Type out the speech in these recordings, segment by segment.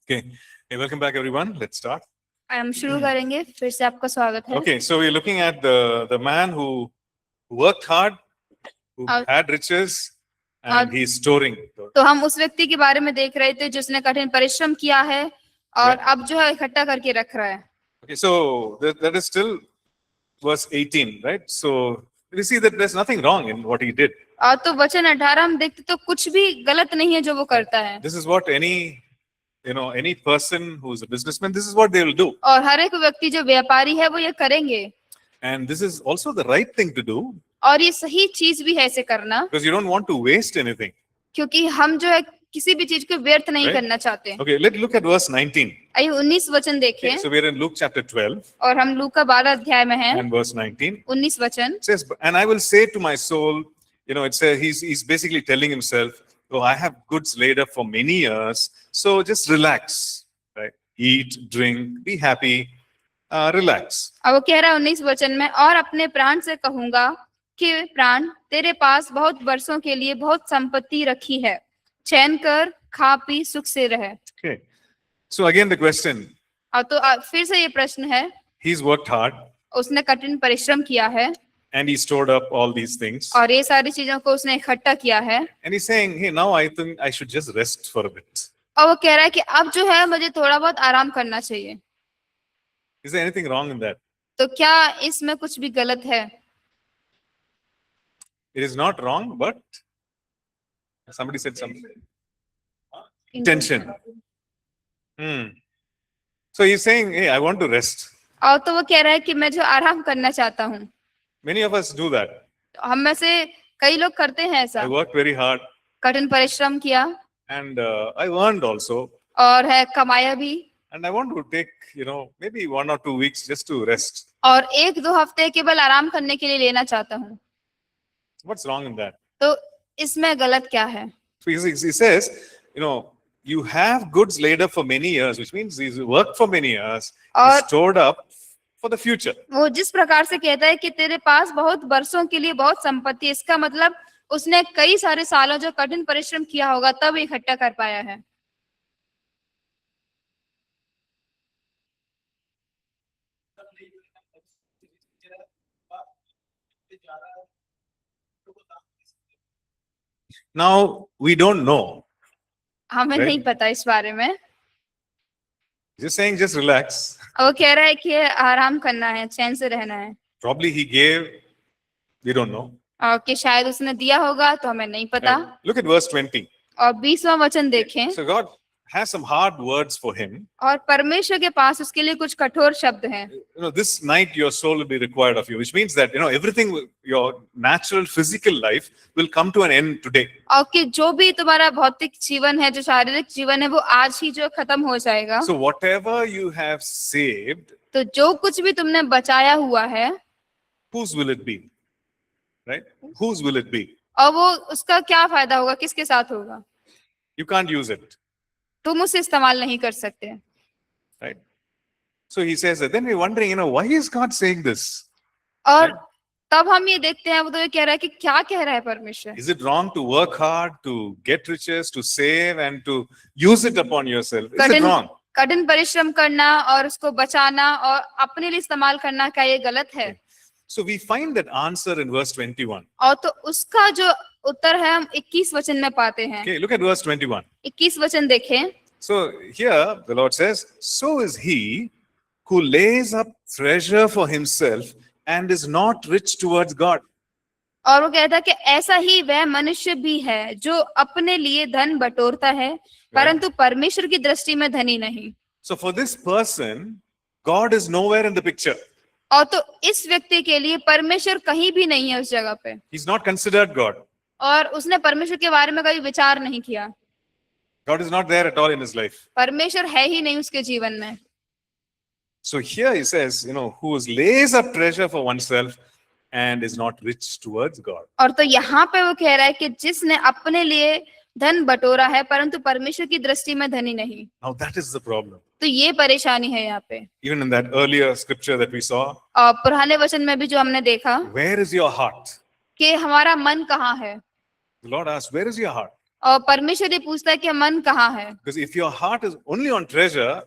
Okay. Hey, welcome back everyone. Let's start. हम शुरू करेंगे फिर से आपका स्वागत है। Okay, so we're looking at the man who worked hard, who had riches, and he's storing. तो हम उस व्यक्ति के बारे में देख रहे थे जिसने कठिन परिश्रम किया है और अब जो है इकट्ठा करके रख रहा है। Okay, so that is still verse 18, right? So we see that there's nothing wrong in what he did. और तो वचन 18 हम देखते तो कुछ भी गलत नहीं है जो वो करता है। This is what any person who's a businessman, this is what they will do. और हर एक व्यक्ति जो व्यापारी है वो ये करेंगे। And this is also the right thing to do. और ये सही चीज भी है ऐसे करना। Because you don't want to waste anything. क्योंकि हम जो है किसी भी चीज को व्यर्थ नहीं करना चाहते। Okay, let's look at verse 19. आइए 19 वचन देखें। So we're in Luke chapter 12. और हम लूका 12 अध्याय में हैं। And verse 19. 19 वचन। It says, and I will say to my soul, it says he's basically telling himself, oh, I have goods laid up for many years, so just relax, right? Eat, drink, be happy, relax. अब वो कह रहा है 19 वचन में, और अपने प्राण से कहूंगा कि प्राण तेरे पास बहुत वर्षों के लिए बहुत संपत्ति रखी है, चैन कर, खा पी, सुख से रहे। Okay. So again the question. अब तो फिर से ये प्रश्न है। He's worked hard. उसने कठिन परिश्रम किया है। And he stored up all these things. और ये सारी चीजों को उसने इकट्ठा किया है। And he's saying, hey, now I think I should just rest for a bit. और वो कह रहा है कि अब जो है मुझे थोड़ा बहुत आराम करना चाहिए। Is there anything wrong in that? तो क्या इसमें कुछ भी गलत है? It is not wrong, but somebody said something. Intention. So he's saying, hey, I want to rest. और तो वो कह रहा है कि मैं जो आराम करना चाहता हूँ। Many of us do that. हम में से कई लोग करते हैं ऐसा। I worked very hard. कठिन परिश्रम किया। And I earned also. और है कमाया भी। And I want to take, maybe 1 or 2 weeks just to rest. और 1-2 हफ्ते केवल आराम करने के लिए लेना चाहता हूँ। What's wrong in that? तो इसमें गलत क्या है? So he says, you have goods laid up for many years, which means he's worked for many years, he's stored up for the future. वो जिस प्रकार से कहता है कि तेरे पास बहुत वर्षों के लिए बहुत संपत्ति, इसका मतलब उसने कई सारे सालों जो कठिन परिश्रम किया होगा तब इकट्ठा कर पाया है। Now we don't know. हमें नहीं पता इस बारे में। Just saying, just relax. वो कह रहा है कि आराम करना है, चैन से रहना है। Probably he gave, we don't know. कि शायद उसने दिया होगा तो हमें नहीं पता। Look at verse 20. और 20वां वचन देखें। So God has some hard words for him. और परमेश्वर के पास उसके लिए कुछ कठोर शब्द हैं। This night your soul will be required of you, which means that everything, your natural physical life will come to an end today. और कि जो भी तुम्हारा भौतिक जीवन है, जो शारीरिक जीवन है, वो आज ही जो खत्म हो जाएगा। So whatever you have saved, तो जो कुछ भी तुमने बचाया हुआ है, whose will it be? Right? Whose will it be? और वो उसका क्या फायदा होगा, किसके साथ होगा? You can't use it. तुम उसे इस्तेमाल नहीं कर सकते। Right? So he says that. Then we're wondering, why is God saying this? और तब हम ये देखते हैं, वो तो ये कह रहा है कि क्या कह रहा है परमेश्वर? Is it wrong to work hard, to get riches, to save and to use it upon yourself? Is it wrong? कठिन परिश्रम करना और उसको बचाना और अपने लिए इस्तेमाल करना, क्या ये गलत है? So we find that answer in verse 21. और तो उसका जो उत्तर है हम 21 वचन में पाते हैं। Okay, look at verse 21. 21 वचन देखें। So here the Lord says, so is he who lays up treasure for himself and is not rich towards God. और वो कहता है कि ऐसा ही वह मनुष्य भी है जो अपने लिए धन बटोरता है परंतु परमेश्वर की दृष्टि में धनी नहीं। So for this person, God is nowhere in the picture. और तो इस व्यक्ति के लिए परमेश्वर कहीं भी नहीं है उस जगह पे। He's not considered God. और उसने परमेश्वर के बारे में कभी विचार नहीं किया। God is not there at all in his life. परमेश्वर है ही नहीं उसके जीवन में। So here he says, who lays up treasure for oneself and is not rich towards God. और तो यहाँ पे वो कह रहा है कि जिसने अपने लिए धन बटोरा है परंतु परमेश्वर की दृष्टि में धनी नहीं। Now that is the problem. तो ये परेशानी है यहाँ पे। Even in that earlier scripture that we saw. और पुराने वचन में भी जो हमने देखा। Where is your heart? कि हमारा मन कहाँ है? The Lord asks, where is your heart? और परमेश्वर ये पूछता है कि मन कहाँ है, Because if your heart is only on treasure,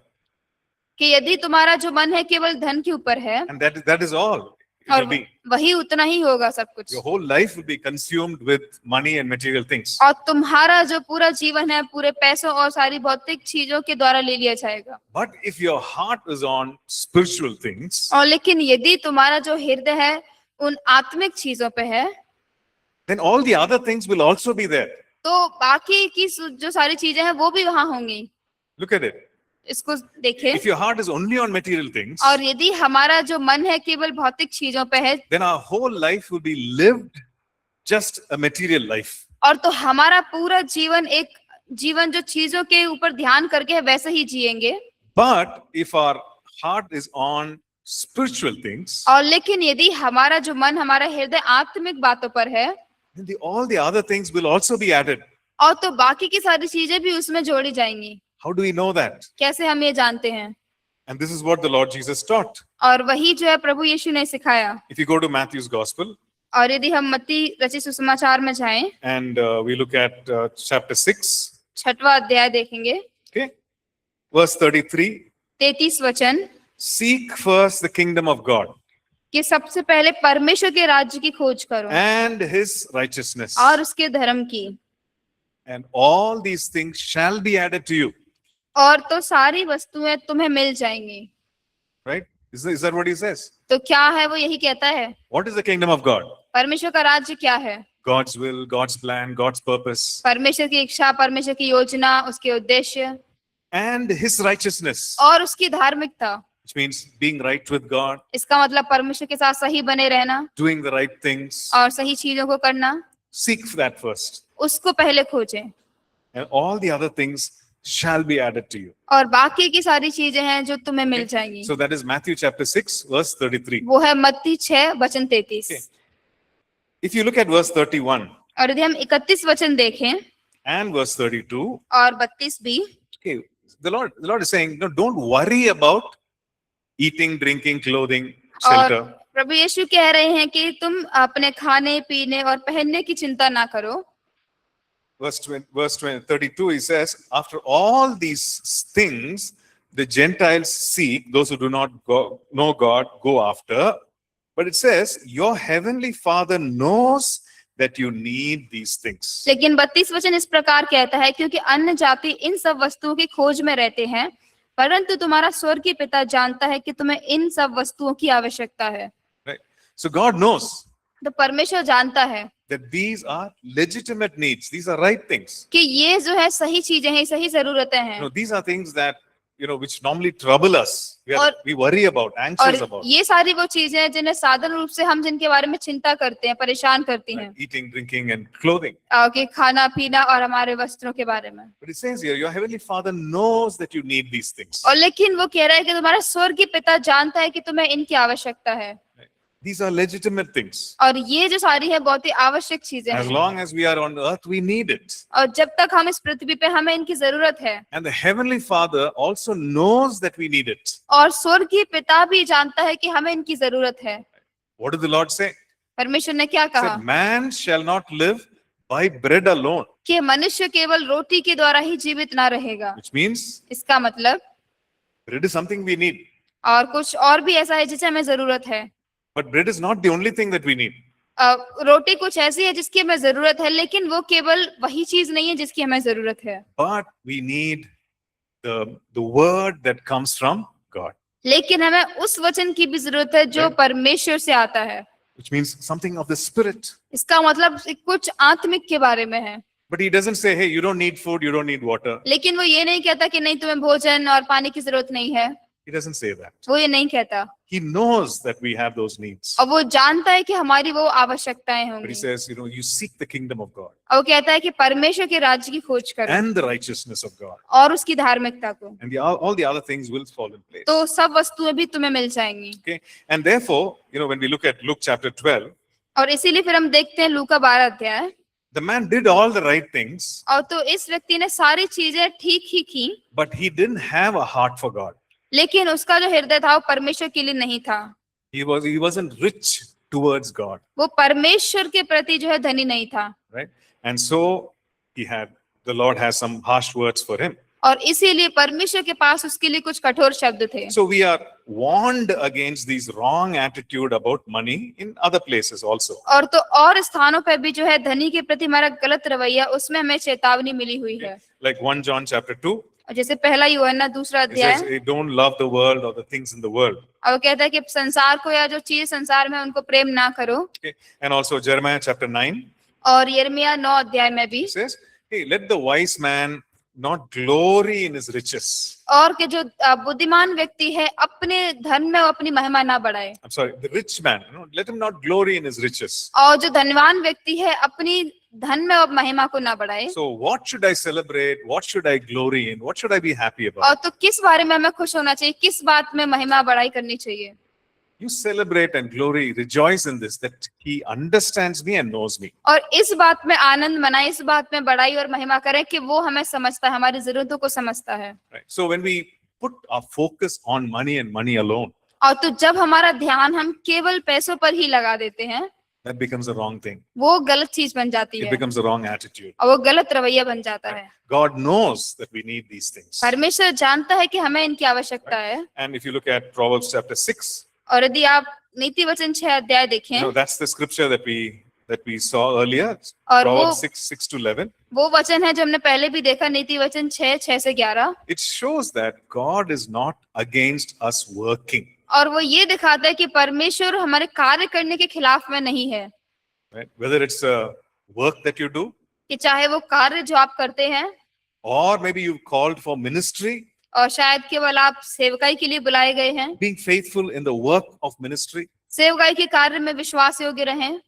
कि यदि तुम्हारा जो मन है केवल धन के ऊपर है and that is all it और will be. वही उतना ही होगा सब कुछ, Your whole life will be consumed with money and material things. और तुम्हारा जो पूरा जीवन है पूरे पैसों और सारी भौतिक चीजों के द्वारा ले लिया जाएगा। But if your heart is on spiritual things, और लेकिन यदि तुम्हारा जो हृदय है उन आत्मिक चीजों पे है, then all the other things will also be there. तो बाकी की जो सारी चीजें हैं वो भी वहां होंगी। Look at it. इसको देखें। If your heart is only on material things, और यदि हमारा जो मन है केवल भौतिक चीजों पे है, then our whole life will be lived just a material life. और तो हमारा पूरा जीवन एक जीवन जो चीजों के ऊपर ध्यान करके है वैसे ही जिएंगे। But if our heart is on spiritual things, और लेकिन यदि हमारा जो मन हमारा हृदय आत्मिक बातों पर है, then all the other things will also be added. और तो बाकी की सारी चीजें भी उसमें जोड़ी जाएंगी। How do we know that? कैसे हम ये जानते हैं? And this is what the Lord Jesus taught. और वही जो है प्रभु यीशु ने सिखाया। If you go to Matthew's Gospel और यदि हम मत्ती रचित सुसमाचार में जाएं, and we look at chapter 6, 6वां अध्याय देखेंगे, okay, verse 33, 33 वचन, seek first the kingdom of God कि सबसे पहले परमेश्वर के राज्य की खोज करो and his righteousness, और उसके धर्म की, and all these things shall be added to you. और तो सारी वस्तुएं तुम्हें मिल जाएंगी। Right? Is that what he says? तो क्या है वो यही कहता है। What is the kingdom of God? परमेश्वर का राज्य क्या है? God's will, God's plan, God's purpose, परमेश्वर की इच्छा, परमेश्वर की योजना, उसके उद्देश्य and his righteousness, और उसकी धार्मिकता। which means being right with God, इसका मतलब परमेश्वर के साथ सही बने रहना doing the right things. और सही चीजों को करना। Seek that first, उसको पहले खोजें and all the other things shall be added to you. और बाकी की सारी चीजें हैं जो तुम्हें मिल जाएंगी। So that is Matthew chapter 6, verse 33. वो है मत्ती 6 वचन 33। Okay. If you look at verse 31 और यदि हम 31 वचन देखें and verse 32, और 32 भी, okay, the Lord is saying, no, don't worry about eating, drinking, clothing, और shelter. प्रभु यीशु कह रहे हैं कि तुम अपने खाने पीने और पहनने की चिंता ना करो। Verse 32, he says, after all these things, the Gentiles seek, those who do not know God, go after. But it says, your heavenly Father knows that you need these things. लेकिन 32 वचन इस प्रकार कहता है, क्योंकि अन्य जाति इन सब वस्तुओं की खोज में रहते हैं, परंतु तुम्हारा स्वर्गीय पिता जानता है कि तुम्हें इन सब वस्तुओं की आवश्यकता है। Right? So God knows तो परमेश्वर जानता है that these are legitimate needs. These are right things. कि ये जो है सही चीजें हैं, सही जरूरतें हैं। These are things that, which normally trouble us. We worry about, anxious और about. ये सारी वो चीजें हैं जिन्हें साधारण रूप से हम जिनके बारे में चिंता करते हैं, परेशान करती हैं, Eating, drinking, and clothing. कि खाना पीना और हमारे वस्त्रों के बारे में। But it says here, your heavenly Father knows that you need these things. और लेकिन वो कह रहा है कि तुम्हारा स्वर्गीय पिता जानता है कि तुम्हें इनकी आवश्यकता है। These are legitimate things. और ये जो सारी है बहुत ही आवश्यक चीजें As हैं, long as we are on earth, we need it. और जब तक हम इस पृथ्वी पे हमें इनकी जरूरत है। And the heavenly Father also knows that we need it. और स्वर्गीय पिता भी जानता है कि हमें इनकी जरूरत है। What did the Lord say? परमेश्वर ने क्या He कहा? said, man shall not live by bread alone. कि मनुष्य केवल रोटी के द्वारा ही जीवित ना रहेगा। Which means इसका मतलब bread is something we need. और कुछ और भी ऐसा है जिसे हमें जरूरत है। But bread is not the only thing that we need. रोटी कुछ ऐसी है जिसकी हमें जरूरत है, लेकिन वो केवल वही चीज नहीं है जिसकी हमें जरूरत है। But we need the word that comes from God. लेकिन हमें उस वचन की भी जरूरत है जो परमेश्वर से आता है। Which means something of the Spirit. इसका मतलब कुछ आत्मिक के बारे में है। But he doesn't say, hey, you don't need food, you don't need water. लेकिन वो ये नहीं कहता कि नहीं तुम्हें भोजन और पानी की जरूरत नहीं है। He doesn't say that. वो ये नहीं कहता। He knows that we have those needs. और वो जानता है कि हमारी वो आवश्यकताएं But he होंगी। says, you seek the kingdom of God और वो कहता है कि परमेश्वर के राज्य की खोज करो and the righteousness of God. और उसकी धार्मिकता को, And all the other things will fall in place. तो सब वस्तुएं भी तुम्हें मिल जाएंगी। Okay. And therefore, when we look at Luke chapter 12, और इसीलिए फिर हम देखते हैं लूका 12 अध्याय। the man did all the right things, और तो इस व्यक्ति ने सारी चीजें ठीक ही की, but he didn't have a heart for God. लेकिन उसका जो हृदय था वो परमेश्वर के लिए नहीं था। He wasn't rich towards God, वो परमेश्वर के प्रति जो है धनी नहीं था। right? And so he had the Lord has some harsh words for him. और इसीलिए परमेश्वर के पास उसके लिए कुछ कठोर शब्द थे। So we are warned against these wrong attitude about money in other places also. और तो और स्थानों पर भी जो है धनी के प्रति हमारा गलत रवैया, उसमें हमें चेतावनी मिली हुई है। Like 1 John chapter 2, और जैसे पहला यूहन्ना 2 it says, अध्याय, don't love the world or the things in the world. और वो कहता है कि संसार को या जो चीज संसार में उनको प्रेम ना करो। Okay. And also Jeremiah chapter 9, और यिर्मयाह 9 अध्याय में भी, it says, hey, let the wise man not glory in his riches. और कि जो बुद्धिमान व्यक्ति है अपने धन में वो अपनी महिमा ना बढ़ाए। I'm sorry, the rich man, let him not glory in his riches. और जो धनवान व्यक्ति है अपनी धन में वो महिमा को ना बढ़ाए। So what should I celebrate? What should I glory in? What should I be happy और about? तो किस बारे में हमें खुश होना चाहिए, किस बात में महिमा बढ़ाई करनी चाहिए? You celebrate and glory, rejoice in this, that he understands me and knows me. और इस बात में आनंद मनाए, इस बात में बढ़ाई और महिमा करें कि वो हमें समझता है, हमारी जरूरतों को समझता है। Right? So when we put our focus on money and money alone, और तो जब हमारा ध्यान हम केवल पैसों पर ही लगा देते हैं, that becomes a wrong thing. वो गलत चीज बन जाती It है becomes a wrong attitude. और वो गलत रवैया बन जाता है। God knows that we need these things. परमेश्वर जानता है कि हमें इनकी आवश्यकता है। And if you look at Proverbs chapter 6, और यदि आप नीति वचन 6 अध्याय देखें, that's the scripture that we saw earlier. और Proverbs 6 to 11. वो वचन है जो हमने पहले भी देखा, नीति वचन 6 से 11। It shows that God is not against us working. और वो ये दिखाता है कि परमेश्वर हमारे कार्य करने के खिलाफ में नहीं है। Right? Whether it's a work that you do, कि चाहे वो कार्य जो आप करते हैं, or maybe you've called for ministry, और शायद केवल आप सेवकाई के लिए बुलाए गए हैं, being faithful in the work of ministry, सेवकाई के कार्य में विश्वास योग्य रहें,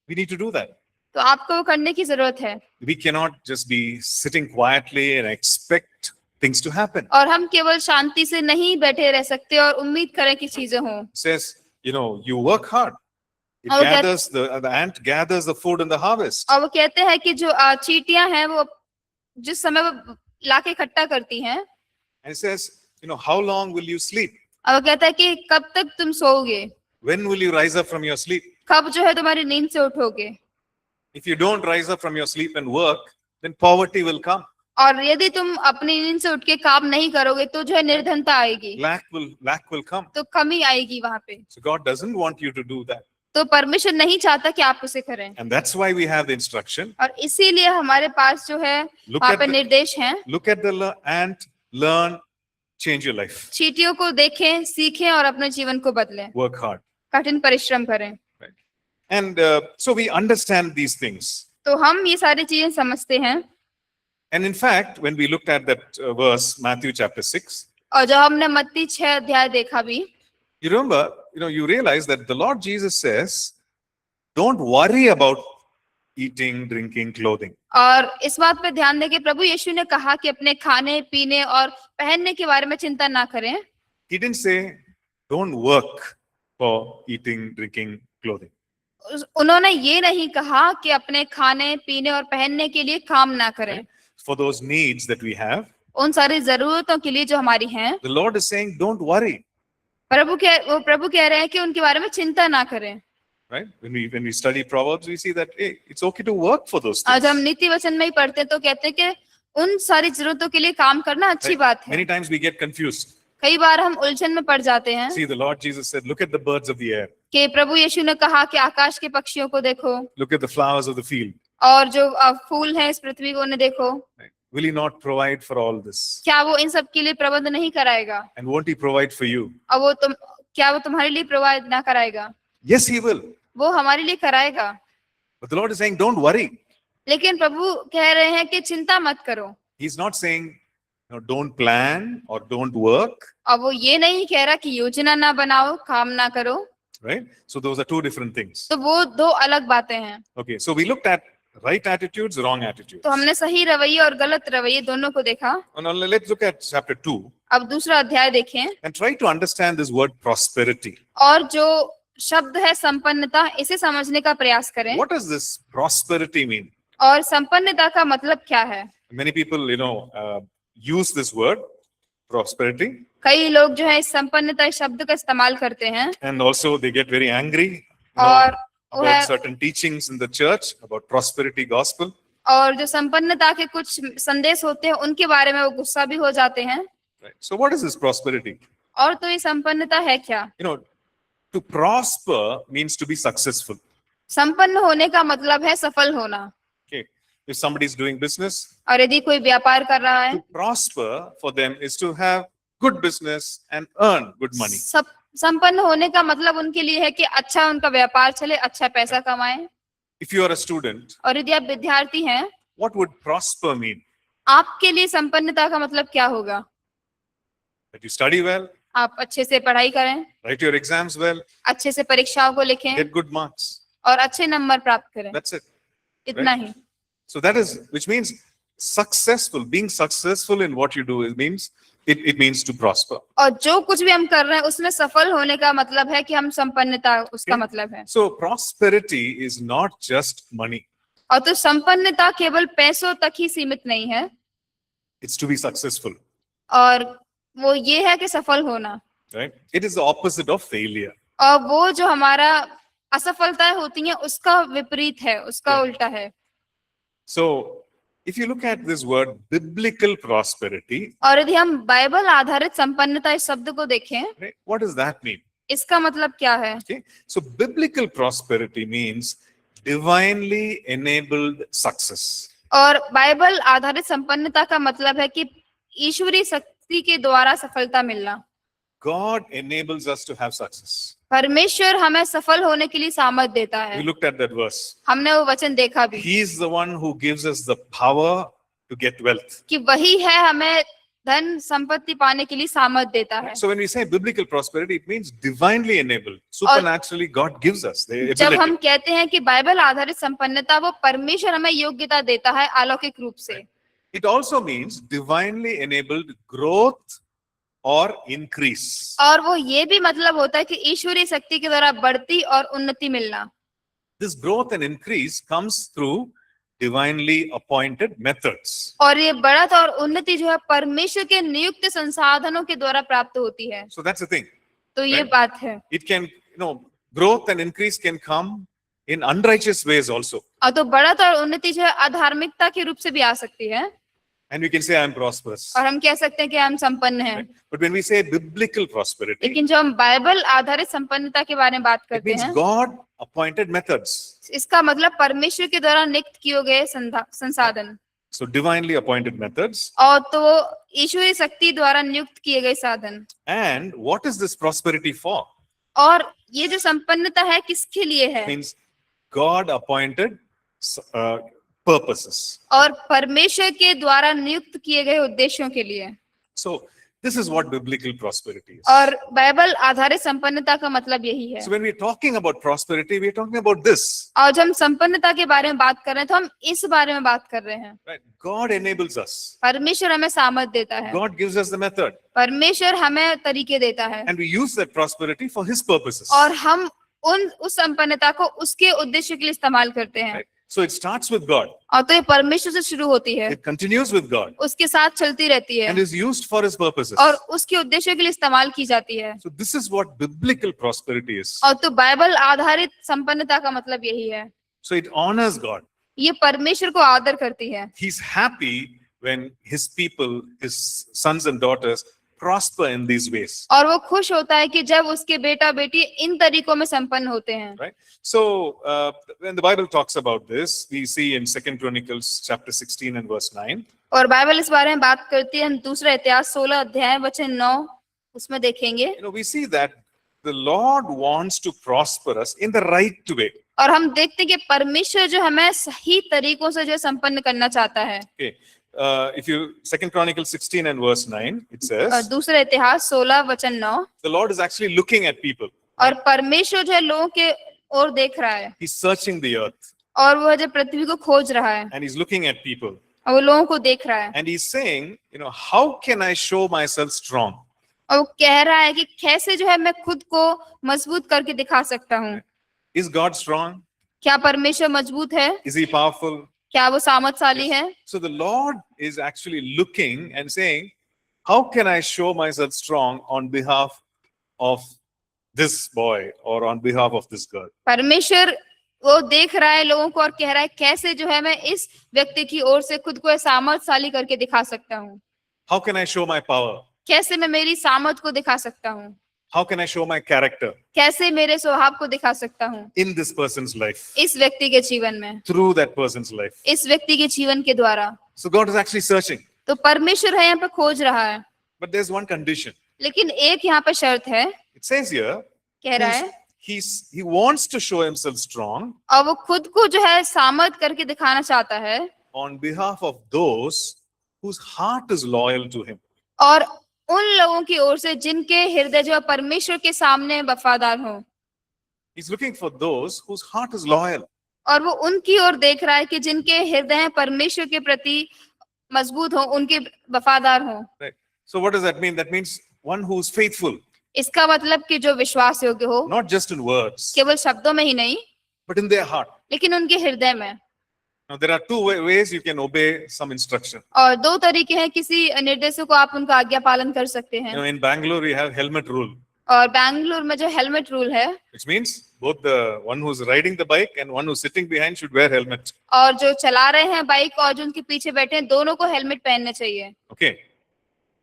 we need to do that. तो आपको वो करने की जरूरत है। We cannot just be sitting quietly and expect things to happen. और हम केवल शांति से नहीं बैठे रह सकते और उम्मीद करें कि चीजें हों। It says, you work hard. It और gathers the ant gathers the food in the harvest. और वो कहते हैं कि जो चींटियां हैं वो जिस समय वो लाके इकट्ठा करती हैं, And it says, how long will you sleep? और वो कहता है कि कब तक तुम सोओगे, When will you rise up from your sleep? कब जो है तुम्हारी नींद से उठोगे। If you don't rise up from your sleep and work, then poverty will come. और यदि तुम अपनी नींद से उठ के काम नहीं करोगे तो जो है निर्धनता आएगी, Lack will come. तो कमी आएगी वहां पे। So God doesn't want you to do that. तो परमेश्वर नहीं चाहता कि आप उसे करें, And that's why we have the instruction. और इसीलिए हमारे पास जो है Look वहां at पे the- निर्देश हैं। Look at the ant, learn, change your life. चींटियों को देखें, सीखें और अपने जीवन को बदलें, Work hard. कठिन परिश्रम करें। And so we understand these things. तो हम ये सारी चीजें समझते हैं। And in fact, when we looked at that verse, Matthew chapter 6, और जब हमने मत्ती 6 अध्याय देखा भी, you remember, you realize that the Lord Jesus says, don't worry about eating, drinking, clothing. और इस बात पे ध्यान दें कि प्रभु यीशु ने कहा कि अपने खाने पीने और पहनने के बारे में चिंता ना करें। He didn't say, don't work for eating, drinking, clothing. उन्होंने ये नहीं कहा कि अपने खाने पीने और पहनने के लिए काम ना करें, For those needs that we have, उन सारी जरूरतों के लिए जो हमारी हैं। the Lord is saying, don't worry. प्रभु कह रहे हैं कि उनके बारे में चिंता ना करें। Right? When we study Proverbs, we see that hey, it's okay to work for those आज हम things. नीति वचन में ही पढ़ते हैं तो कहते हैं कि उन सारी जरूरतों के लिए काम करना अच्छी बात है। Many times we get confused. कई बार हम उलझन में पड़ जाते हैं See, the Lord Jesus said, look at the birds of the air, कि प्रभु यीशु ने कहा कि आकाश के पक्षियों को देखो, look at the flowers of the field. और जो फूल हैं इस पृथ्वी को उन्हें देखो। Right? Will He not provide for all this? क्या वो इन सब के लिए प्रबंध नहीं कराएगा? And won't He provide for you? और क्या वो तुम्हारे लिए प्रोवाइड ना कराएगा? Yes, He will. वो हमारे लिए कराएगा। But the Lord is saying, don't worry. लेकिन प्रभु कह रहे हैं कि चिंता मत करो। He's not saying, don't plan or don't work. और वो ये नहीं कह रहा कि योजना ना बनाओ, काम ना करो। Right? So those are two different things. तो वो दो अलग बातें हैं। Okay, so we looked at right attitudes, wrong attitudes. तो हमने सही रवैये और गलत रवैये दोनों को देखा। And now let's look at chapter 2 अब दूसरा अध्याय देखें and try to understand this word prosperity. और जो शब्द है संपन्नता, इसे समझने का प्रयास करें। What does this prosperity mean? और संपन्नता का मतलब क्या है? Many people, use this word, prosperity, कई लोग जो है इस संपन्नता शब्द का इस्तेमाल करते हैं and also they get very angry और वो about है certain teachings in the church about prosperity gospel. और जो संपन्नता के कुछ संदेश होते हैं उनके बारे में वो गुस्सा भी हो जाते हैं। Right? So what is this prosperity? और तो ये संपन्नता है क्या? To prosper means to be successful. संपन्न होने का मतलब है सफल होना। Okay. If somebody is doing business, और यदि कोई व्यापार कर रहा है, to prosper for them is to have good business and earn good money. संपन्न होने का मतलब उनके लिए है कि अच्छा उनका व्यापार चले, अच्छा पैसा कमाएं। If you are a student, और यदि आप विद्यार्थी हैं, what would prosper mean? आपके लिए संपन्नता का मतलब क्या होगा? That you study well, आप अच्छे से पढ़ाई करें, write your exams well, अच्छे से परीक्षाओं को लिखें get good marks. और अच्छे नंबर प्राप्त करें। That's it. इतना ही। So that is, which means successful, being successful in what you do, it means to prosper. और जो कुछ भी हम कर रहे हैं उसमें सफल होने का मतलब है कि हम संपन्नता, उसका मतलब है। So prosperity is not just money. और तो संपन्नता केवल पैसों तक ही सीमित नहीं है। It's to be successful. और वो ये है कि सफल होना। Right? It is the opposite of failure. और वो जो हमारा असफलताएं होती हैं उसका विपरीत है, उसका उल्टा है। So if you look at this word biblical prosperity, और यदि हम बाइबल आधारित संपन्नता इस शब्द को देखें, right, what does that mean? इसका मतलब क्या है? Okay, so biblical prosperity means divinely enabled success. और बाइबल आधारित संपन्नता का मतलब है कि ईश्वरीय शक्ति के द्वारा सफलता मिलना। God enables us to have success. परमेश्वर हमें सफल होने के लिए सामर्थ देता है। We looked at that verse. हमने वो वचन देखा भी। He is the one who gives us the power to get wealth. कि वही है हमें धन संपत्ति पाने के लिए सामर्थ देता है। So when we say biblical prosperity, it means divinely enabled. Supernaturally, God gives us the जब हम ability. कहते हैं कि बाइबल आधारित संपन्नता, वो परमेश्वर हमें योग्यता देता है अलौकिक रूप से। It also means divinely enabled growth or increase. और वो ये भी मतलब होता है कि ईश्वरीय शक्ति के द्वारा बढ़ती और उन्नति मिलना। This growth and increase comes through divinely appointed methods. और ये बढ़त और उन्नति जो है परमेश्वर के नियुक्त संसाधनों के द्वारा प्राप्त होती है। So that's the thing. तो ये Right. बात है। It can, growth and increase can come in unrighteous ways also. और तो बढ़त और उन्नति जो है अधार्मिकता के रूप से भी आ सकती है। And we can say, I'm prosperous. और हम कह सकते हैं कि हम संपन्न हैं। But when we say biblical prosperity, लेकिन जो हम बाइबल आधारित संपन्नता के बारे में बात it करते means हैं, God appointed methods. इसका मतलब परमेश्वर के द्वारा नियुक्त किए गए संसाधन। So divinely appointed methods. और तो ईश्वरीय शक्ति द्वारा नियुक्त किए गए साधन। And what is this prosperity for? और ये जो संपन्नता है किसके लिए है? Means God appointed purposes. और परमेश्वर के द्वारा नियुक्त किए गए उद्देश्यों के लिए। So this is what biblical prosperity is. और बाइबल आधारित संपन्नता का मतलब यही है। So when we're talking about prosperity, we're talking about this. और जब हम संपन्नता के बारे में बात कर रहे हैं तो हम इस बारे में बात कर रहे हैं। Right? God enables us. परमेश्वर हमें सामर्थ देता है। God gives us the method. परमेश्वर हमें तरीके देता है। And we use that prosperity for His purposes. और हम उस संपन्नता को उसके उद्देश्य के लिए इस्तेमाल करते हैं। Right? So it starts with God. और तो ये परमेश्वर से शुरू होती है, It continues with God. उसके साथ चलती रहती है And is used for His purposes. और उसके उद्देश्य के लिए इस्तेमाल की जाती है। So this is what biblical prosperity is. और तो बाइबल आधारित संपन्नता का मतलब यही है। So it honors God. ये परमेश्वर को आदर करती है। He's happy when His people, His sons and daughters, prosper in these ways. और वो खुश होता है कि जब उसके बेटा बेटी इन तरीकों में संपन्न होते हैं। Right? So when the Bible talks about this, we see in 2 Chronicles chapter 16 and verse 9. और बाइबल इस बारे में बात करती है, दूसरा इतिहास 16 अध्याय वचन 9, उसमें देखेंगे। We see that the Lord wants to prosper us in the right way. और हम देखते हैं कि परमेश्वर जो हमें सही तरीकों से जो संपन्न करना चाहता है। Okay. If you 2 Chronicles 16 and verse 9, it says, दूसरा इतिहास 16 वचन 9, the Lord is actually looking at people. और परमेश्वर जो है लोगों के ओर देख रहा है। He's searching the earth और वो जो पृथ्वी को खोज रहा है and He's looking at people. और वो लोगों को देख रहा है। And He's saying, how can I show myself strong? और वो कह रहा है कि कैसे जो है मैं खुद को मजबूत करके दिखा सकता हूँ। Is God strong? क्या परमेश्वर मजबूत है? Is He powerful? क्या वो सामर्थशाली है? So the Lord is actually looking and saying, how can I show myself strong on behalf of this boy or on behalf of this girl? परमेश्वर वो देख रहा है लोगों को और कह रहा है कैसे जो है मैं इस व्यक्ति की ओर से खुद को सामर्थशाली करके दिखा सकता हूँ, How can I show my power? कैसे मैं मेरी सामर्थ को दिखा सकता हूँ, How can I show my character कैसे मेरे स्वभाव को दिखा सकता हूँ in this person's life, इस व्यक्ति के जीवन में, through that person's life? इस व्यक्ति के जीवन के द्वारा। So God is actually searching. तो परमेश्वर है यहाँ पे खोज रहा है, But there's one condition. लेकिन एक यहाँ पे शर्त है, It says here, कह रहा है, he wants to show himself strong और वो खुद को जो है सामर्थ करके दिखाना चाहता है on behalf of those whose heart is loyal to him. और उन लोगों की ओर से जिनके हृदय जो है परमेश्वर के सामने वफादार हो। He's looking for those whose heart is loyal. और वो उनकी ओर देख रहा है कि जिनके हृदय परमेश्वर के प्रति मजबूत हो, उनके वफादार हो। Right. So what does that mean? That means one who's faithful, इसका मतलब कि जो विश्वास योग्य हो, not just in words, केवल शब्दों में ही नहीं, but in their heart. लेकिन उनके हृदय में। Now there are two ways you can obey some instruction. और दो तरीके हैं किसी निर्देशों को आप उनका आज्ञा पालन कर सकते You हैं। know, in Bangalore we have helmet rule, और बैंगलोर में जो हेलमेट रूल है, which means both the one who's riding the bike and one who's sitting behind should wear helmet. और जो चला रहे हैं बाइक और जो उनके पीछे बैठे हैं, दोनों को हेलमेट पहनने चाहिए। Okay.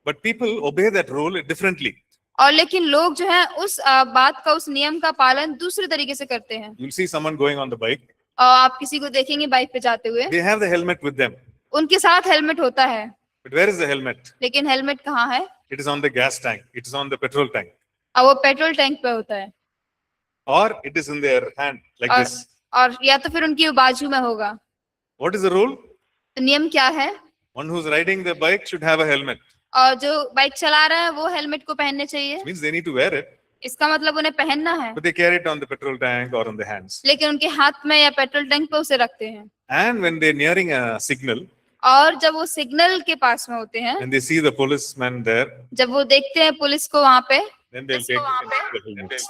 But people obey that rule differently. और लेकिन लोग जो है उस बात का, उस नियम का पालन दूसरे तरीके से करते हैं। You'll see someone going on the bike. और आप किसी को देखेंगे बाइक पे जाते हुए, They have the helmet with them. उनके साथ हेलमेट होता है, But where is the helmet? लेकिन हेलमेट कहाँ है? It is on the gas tank. It is on the petrol tank. और वो पेट्रोल टैंक पे होता है, Or it is in their hand like और this. और या तो फिर उनकी बाजू में होगा। What is the rule? तो नियम क्या है? One who's riding the bike should have a helmet. और जो बाइक चला रहा है वो हेलमेट को पहनने चाहिए। Means they need to wear it. इसका मतलब उन्हें पहनना है, But they carry it on the petrol tank or on the hands. लेकिन उनके हाथ में या पेट्रोल टैंक पे उसे रखते हैं। And when they're nearing a signal, और जब वो सिग्नल के पास में होते हैं, when they see the policeman there, जब वो देखते हैं पुलिस को वहां पे, then they'll take the helmets.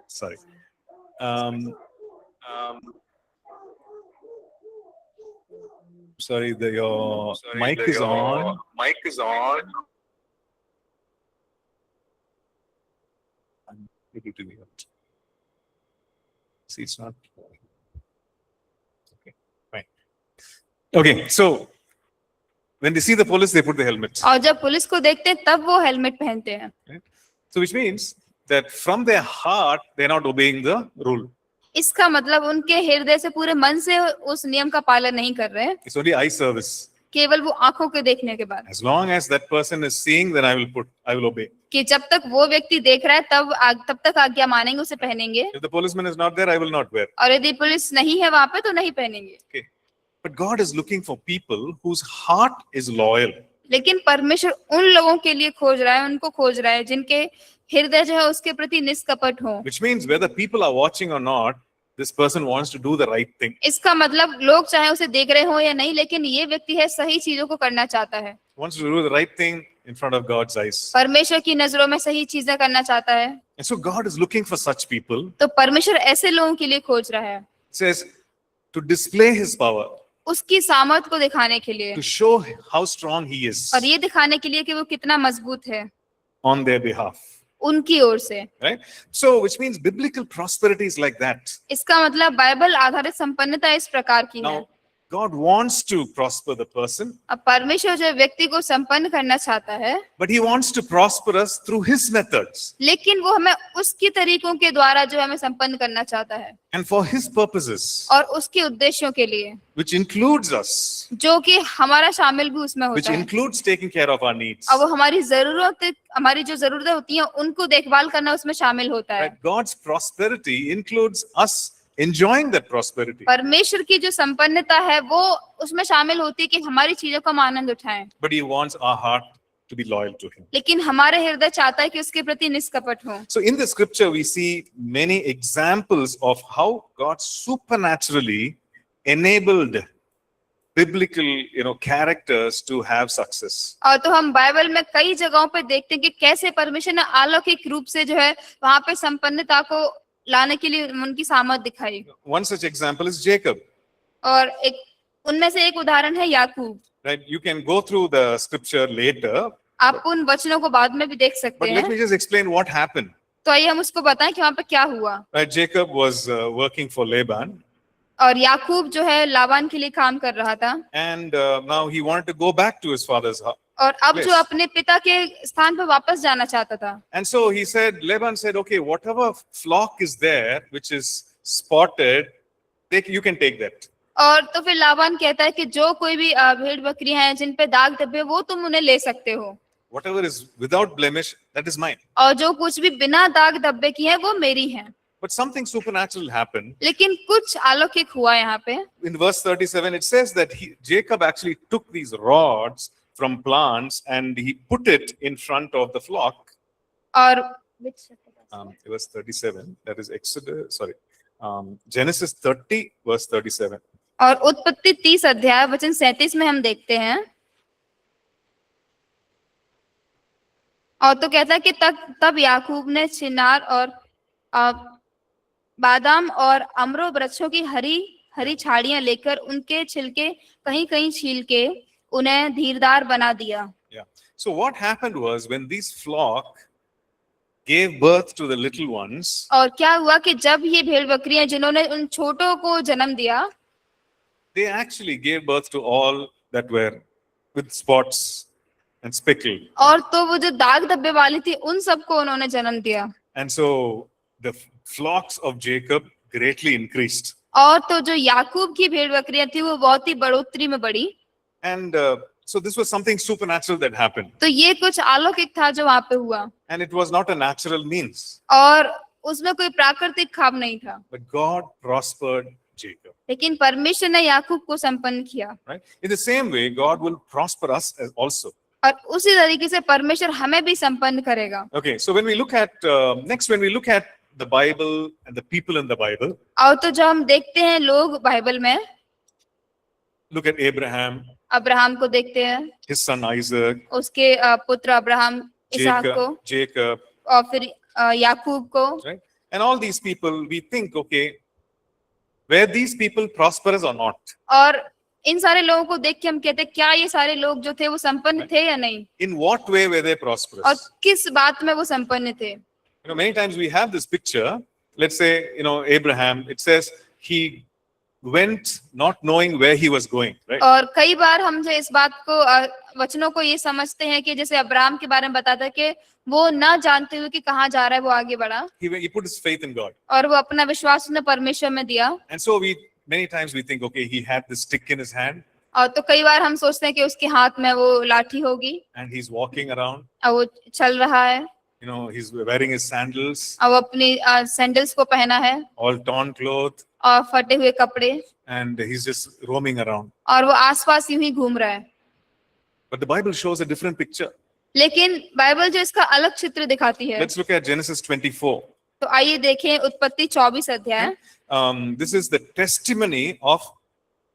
Sorry. Sorry, your mic is on. Mic is on. I'm able to hear it. See, it's not. Okay, fine. Okay, so when they see the police, they put the helmet. और जब police को देखते हैं तब वो helmet पहनते हैं। So which means that from their heart, they're not obeying the rule. इसका मतलब उनके हृदय से, पूरे मन से उस नियम का पालन नहीं कर रहे हैं, It's only eye service. केवल वो आंखों के देखने के बाद। As long as that person is seeing, then I will obey. कि जब तक वो व्यक्ति देख रहा है तब तक आज्ञा मानेंगे, उसे पहनेंगे। If the policeman is not there, I will not wear. और यदि पुलिस नहीं है वहां पे तो नहीं पहनेंगे। Okay. But God is looking for people whose heart is loyal. लेकिन परमेश्वर उन लोगों के लिए खोज रहा है, उनको खोज रहा है जिनके हृदय जो है उसके प्रति निष्कपट हो। Which means whether people are watching or not, this person wants to do the right thing. इसका मतलब लोग चाहे उसे देख रहे हो या नहीं, लेकिन ये व्यक्ति है सही चीजों को करना चाहता है। Wants to do the right thing in front of God's eyes. परमेश्वर की नजरों में सही चीजें करना चाहता है। And so God is looking for such people. तो परमेश्वर ऐसे लोगों के लिए खोज रहा है, It says to display his power, उसकी सामर्थ को दिखाने के लिए, to show how strong he is और ये दिखाने के लिए कि वो कितना मजबूत है on their behalf. उनकी ओर से। Right? So which means biblical prosperity is like that. इसका मतलब बाइबल आधारित संपन्नता इस प्रकार की है। Now, God wants to prosper the person, अब परमेश्वर जो व्यक्ति को संपन्न करना चाहता है, but he wants to prosper us through his methods लेकिन वो हमें उसकी तरीकों के द्वारा जो हमें संपन्न करना चाहता है, and for his purposes, और उसके उद्देश्यों के लिए, which includes us, जो कि हमारा शामिल भी उसमें which होता है। includes taking care of our needs. और वो हमारी जो जरूरतें होती हैं उनको देखभाल करना उसमें शामिल होता है। Right? God's prosperity includes us enjoying that prosperity. परमेश्वर की जो संपन्नता है वो उसमें शामिल होती है कि हमारी चीजों का हम आनंद उठाएं, But he wants our heart to be loyal to him. लेकिन हमारे हृदय चाहता है कि उसके प्रति निष्कपट हो। So in the scripture, we see many examples of how God supernaturally enabled biblical, characters to have success. और तो हम बाइबल में कई जगहों पे देखते हैं कि कैसे परमेश्वर ने अलौकिक रूप से जो है वहां पे संपन्नता को लाने के लिए उनकी सामर्थ दिखाई। One such example is Jacob. और एक उनमें से एक उदाहरण है याकूब। Right? You can go through the scripture later, आप उन वचनों को बाद में भी देख सकते but let हैं, me just explain what happened. तो आइए हम उसको बताएं कि वहां पे क्या हुआ। Right? Jacob was working for Laban, और याकूब जो है लाबान के लिए काम कर रहा था, and now he wanted to go back to his father's house. और अब जो Place. अपने पिता के स्थान पर वापस जाना चाहता था। And so he said, Laban said, okay, whatever flock is there, which is spotted, you can take that. और तो फिर लाबान कहता है कि जो कोई भी भेड़ बकरियां हैं जिन पे दाग धब्बे, वो तुम उन्हें ले सकते हो, Whatever is without blemish, that is mine. और जो कुछ भी बिना दाग धब्बे की है वो मेरी है। But something supernatural happened. लेकिन कुछ अलौकिक हुआ यहाँ पे। In verse 37, it says that Jacob actually took these rods from plants and he put it in front of the flock. और Verse 37, that is Genesis 30, verse 37. और उत्पत्ति 30 अध्याय वचन 37 में हम देखते हैं, और तो कहता है कि तब याकूब ने चिनार और बादाम और अमरो वृक्षों की हरी हरी झाड़ियां लेकर उनके छिलके कहीं कहीं छील के उन्हें धीरदार बना दिया। Yeah. So what happened was when these flock gave birth to the little ones, और क्या हुआ कि जब ये भेड़ बकरियां जिन्होंने उन छोटों को जन्म दिया, they actually gave birth to all that were with spots and speckled. और तो वो जो दाग धब्बे वाली थी उन सबको उन्होंने जन्म दिया। And so the flocks of Jacob greatly increased. और तो जो याकूब की भेड़ बकरियां थी वो बहुत ही बढ़ोतरी में बढ़ी। And so this was something supernatural that happened. तो ये कुछ अलौकिक था जो वहां पे हुआ, And it was not a natural means. और उसमें कोई प्राकृतिक खाब नहीं था, But God prospered Jacob. लेकिन परमेश्वर ने याकूब को संपन्न किया। Right? In the same way, God will prosper us also. और उसी तरीके से परमेश्वर हमें भी संपन्न करेगा। Okay, so when we look at next, when we look at the Bible and the people in the Bible, और तो जब हम देखते हैं लोग बाइबल में, look at Abraham, अब्राहम को देखते हैं, his son Isaac, उसके पुत्र अब्राहम, इसहाक को, Jacob, और फिर याकूब को, right? And all these people, we think, okay, were these people prosperous or not? और इन सारे लोगों को देख के हम कहते हैं क्या ये सारे लोग जो थे वो संपन्न थे या नहीं, In what way were they और prosperous? किस बात में वो संपन्न थे। You know, many times we have this picture. Let's say, Abraham. It says he went not knowing where he was going, right? और कई बार हम जो इस बात को वचनों को ये समझते हैं कि जैसे अब्राहम के बारे में बताता है कि वो ना जानते हुए कि कहाँ जा रहा है वो आगे बढ़ा, He put his faith in God, और वो अपना विश्वास उसने परमेश्वर में दिया। and so many times we think, okay, he had this stick in his hand और तो कई बार हम सोचते हैं कि उसके हाथ में वो लाठी होगी and he's walking around. और वो चल रहा है, He's wearing his sandals, और वो अपनी सैंडल्स को पहना है all torn cloth, और फटे हुए कपड़े, and he's just roaming around. और वो आसपास यूं ही घूम रहा है। But the Bible shows a different picture. लेकिन बाइबल जो इसका अलग चित्र दिखाती है। Let's look at Genesis 24. तो आइए देखें उत्पत्ति 24 अध्याय। This is the testimony of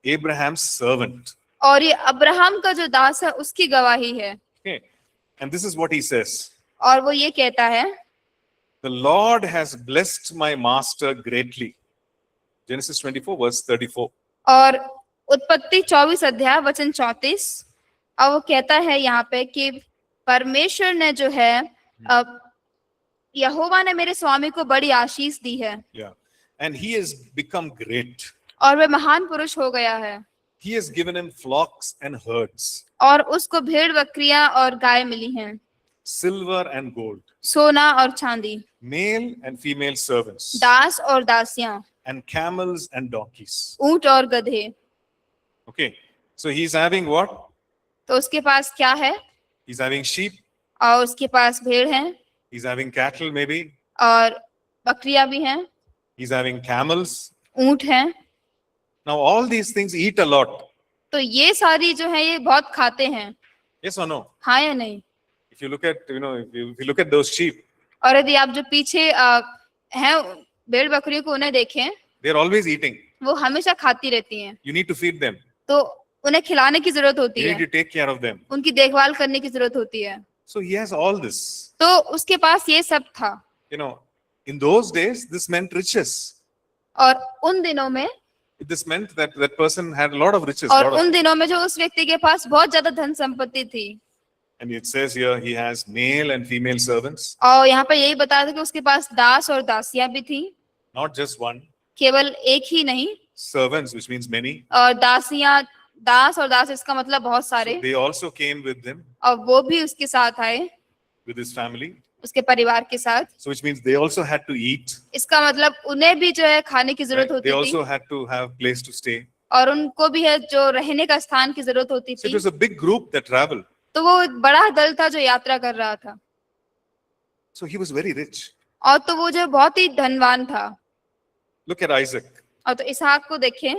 Abraham's servant. और ये अब्राहम का जो दास है उसकी गवाही है। Okay, and this is what he says. और वो ये कहता है, The Lord has blessed my master greatly. Genesis 24, verse 34. और उत्पत्ति 24 अध्याय वचन 34, और वो कहता है यहाँ पे कि परमेश्वर ने जो है यहोवा ने मेरे स्वामी को बड़ी आशीष दी है, Yeah, and he has become great. और वह महान पुरुष हो गया है, He has given him flocks and herds, और उसको भेड़ बकरियां और गाय मिली हैं, silver and gold, सोना और चांदी, male and female servants, दास और दासियां, and camels and donkeys. ऊंट और गधे। Okay, so he's having what? तो उसके पास क्या है? He's having sheep, और उसके पास भेड़ हैं, he's having cattle maybe, और बकरियां भी हैं, he's having camels. ऊंट हैं। Now all these things eat a lot. तो ये सारी जो है ये बहुत खाते हैं, Yes or no? हाँ या नहीं? If you look at, if you look at those sheep, और यदि आप जो पीछे हैं भेड़ बकरियों को उन्हें देखें, they're always eating. वो हमेशा खाती रहती हैं, You need to feed them. तो उन्हें खिलाने की जरूरत होती You है, need to take care of them. उनकी देखभाल करने की जरूरत होती है। So he has all this. तो उसके पास ये सब था। In those days, this meant riches. और उन दिनों में, This meant that that person had a lot of riches. और उन दिनों में जो उस व्यक्ति के पास बहुत ज्यादा धन संपत्ति थी। And it says here he has male and female servants, और यहाँ पे यही बताया था कि उसके पास दास और दासियां भी थी, not just one. केवल एक ही नहीं, Servants, which means many. और दासियां, दास और दास इसका मतलब बहुत So सारे, they also came with them, और वो भी उसके साथ आए, with his family. उसके परिवार के साथ। So which means they also had to eat. इसका मतलब उन्हें भी जो है खाने की जरूरत Right? They होती थी, also had to have place to stay. और उनको भी है जो रहने का स्थान की जरूरत होती So it थी। was a big group that traveled. तो वो एक बड़ा दल था जो यात्रा कर रहा था, So he was very rich. और तो वो जो बहुत ही धनवान था। Look at Isaac. और तो इसहाक को देखें,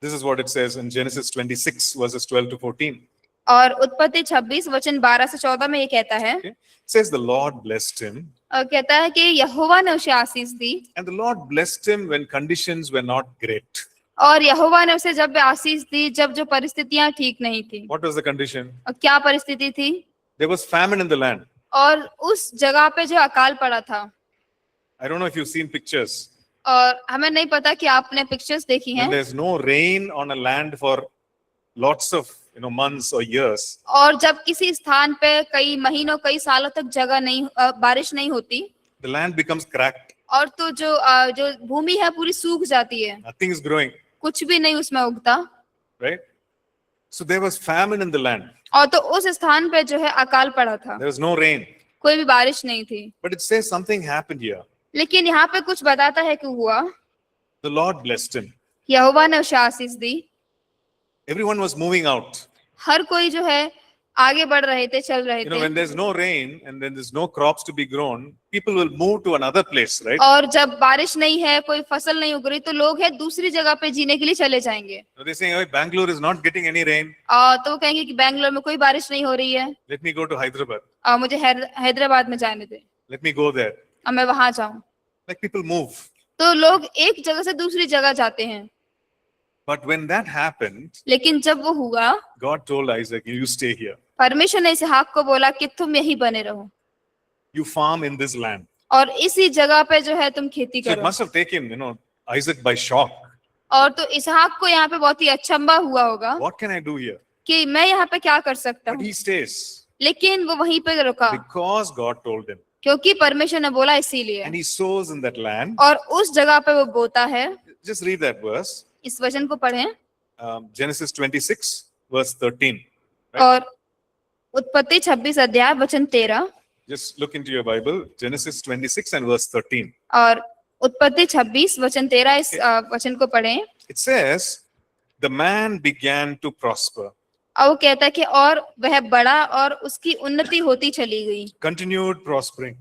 This is what it says in Genesis 26 verses 12 to 14. और उत्पत्ति 26 वचन 12 से 14 में ये कहता है, Okay? It says the Lord blessed him, और कहता है कि यहोवा ने उसे आशीष दी, and the Lord blessed him when conditions were not great. और यहोवा ने उसे जब आशीष दी जब जो परिस्थितियां ठीक नहीं थी। What was the condition? और क्या परिस्थिति थी? There was famine in the land. और उस जगह पे जो अकाल पड़ा था। I don't know if you've seen pictures. और हमें नहीं पता कि आपने पिक्चर्स देखी When हैं, there's no rain on a land for lots of months or years, और जब किसी स्थान पे कई महीनों कई सालों तक जगह नहीं बारिश नहीं होती, the land becomes cracked. और तो जो भूमि है पूरी सूख जाती है, Nothing is growing, कुछ भी नहीं उसमें उगता। right? So there was famine in the land. और तो उस स्थान पे जो है अकाल पड़ा था, There was no rain. कोई भी बारिश नहीं थी। But it says something happened here. लेकिन यहाँ पे कुछ बताता है कि हुआ, The Lord blessed him. यहोवा ने उसे आशीष दी। Everyone was moving out. हर कोई जो है आगे बढ़ रहे थे, चल रहे थे। When there's no rain and then there's no crops to be grown, people will move to another place, right? और जब बारिश नहीं है, कोई फसल नहीं उग रही, तो लोग है दूसरी जगह पे जीने के लिए चले जाएंगे। So they're saying, "Oh, Bangalore is not getting any rain. तो वो कहेंगे कि बेंगलोर में कोई बारिश नहीं हो रही है, Let me go to Hyderabad. और मुझे हैदराबाद में जाने दे, Let me go there." और मैं वहां जाऊं। Like people move. तो लोग एक जगह से दूसरी जगह जाते हैं। But when that happened, लेकिन जब वो हुआ, God told Isaac, "You stay here. परमेश्वर ने इसहाक को बोला कि तुम यहीं बने रहो, You farm in this land." और इसी जगह पे जो है तुम खेती So it करो। must have taken, Isaac by shock. और तो इसहाक को यहाँ पे बहुत ही अचंभा हुआ होगा What can I do here? कि मैं यहाँ पे क्या कर सकता But हूँ, he stays लेकिन वो वहीं पे रुका, because God told him. क्योंकि परमेश्वर ने बोला इसीलिए। And he sows in that land. और उस जगह पे वो बोता है। Just read that verse. इस वचन को पढ़ें, Genesis 26, verse 13. और उत्पत्ति 26 अध्याय वचन 13, Just look into your Bible, Genesis 26 and verse 13. और उत्पत्ति 26 वचन 13 इस वचन को पढ़ें। It says, the man began to prosper, और वो कहता है कि और वह बड़ा और उसकी उन्नति होती चली गई, continued prospering,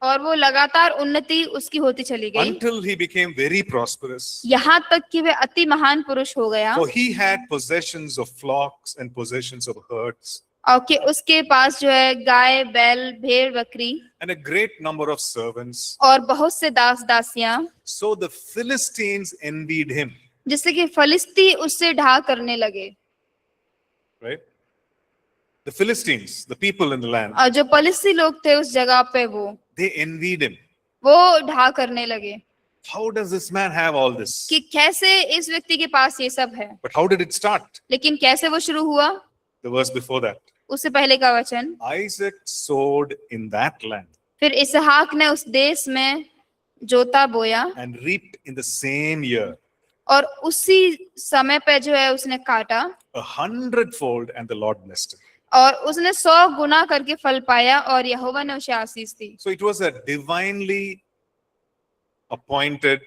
और वो लगातार उन्नति उसकी होती चली गई, until he became very prosperous. यहाँ तक कि वह अति महान पुरुष हो गया, For he had possessions of flocks and possessions of herds, और कि उसके पास जो है गाय, बैल, भेड़, बकरी, and a great number of servants. और बहुत से दास दासियां, So the Philistines envied him, जिससे कि फलिस्ती उससे ढा करने लगे। right? The Philistines, the people in the land, और जो फलिस्ती लोग थे उस जगह पे they envied him. वो ढा करने लगे How does this man have all this? कि कैसे इस व्यक्ति के पास ये सब है। But how did it start? लेकिन कैसे वो शुरू हुआ? The verse before that. उससे पहले का वचन, Isaac sowed in that land फिर इसहाक ने उस देश में जोता बोया, and reaped in the same year और उसी समय पे जो है उसने काटा, 100-fold, and the Lord blessed him. और उसने 100 गुना करके फल पाया, और यहोवा ने उसे आशीष दी। So it was a divinely appointed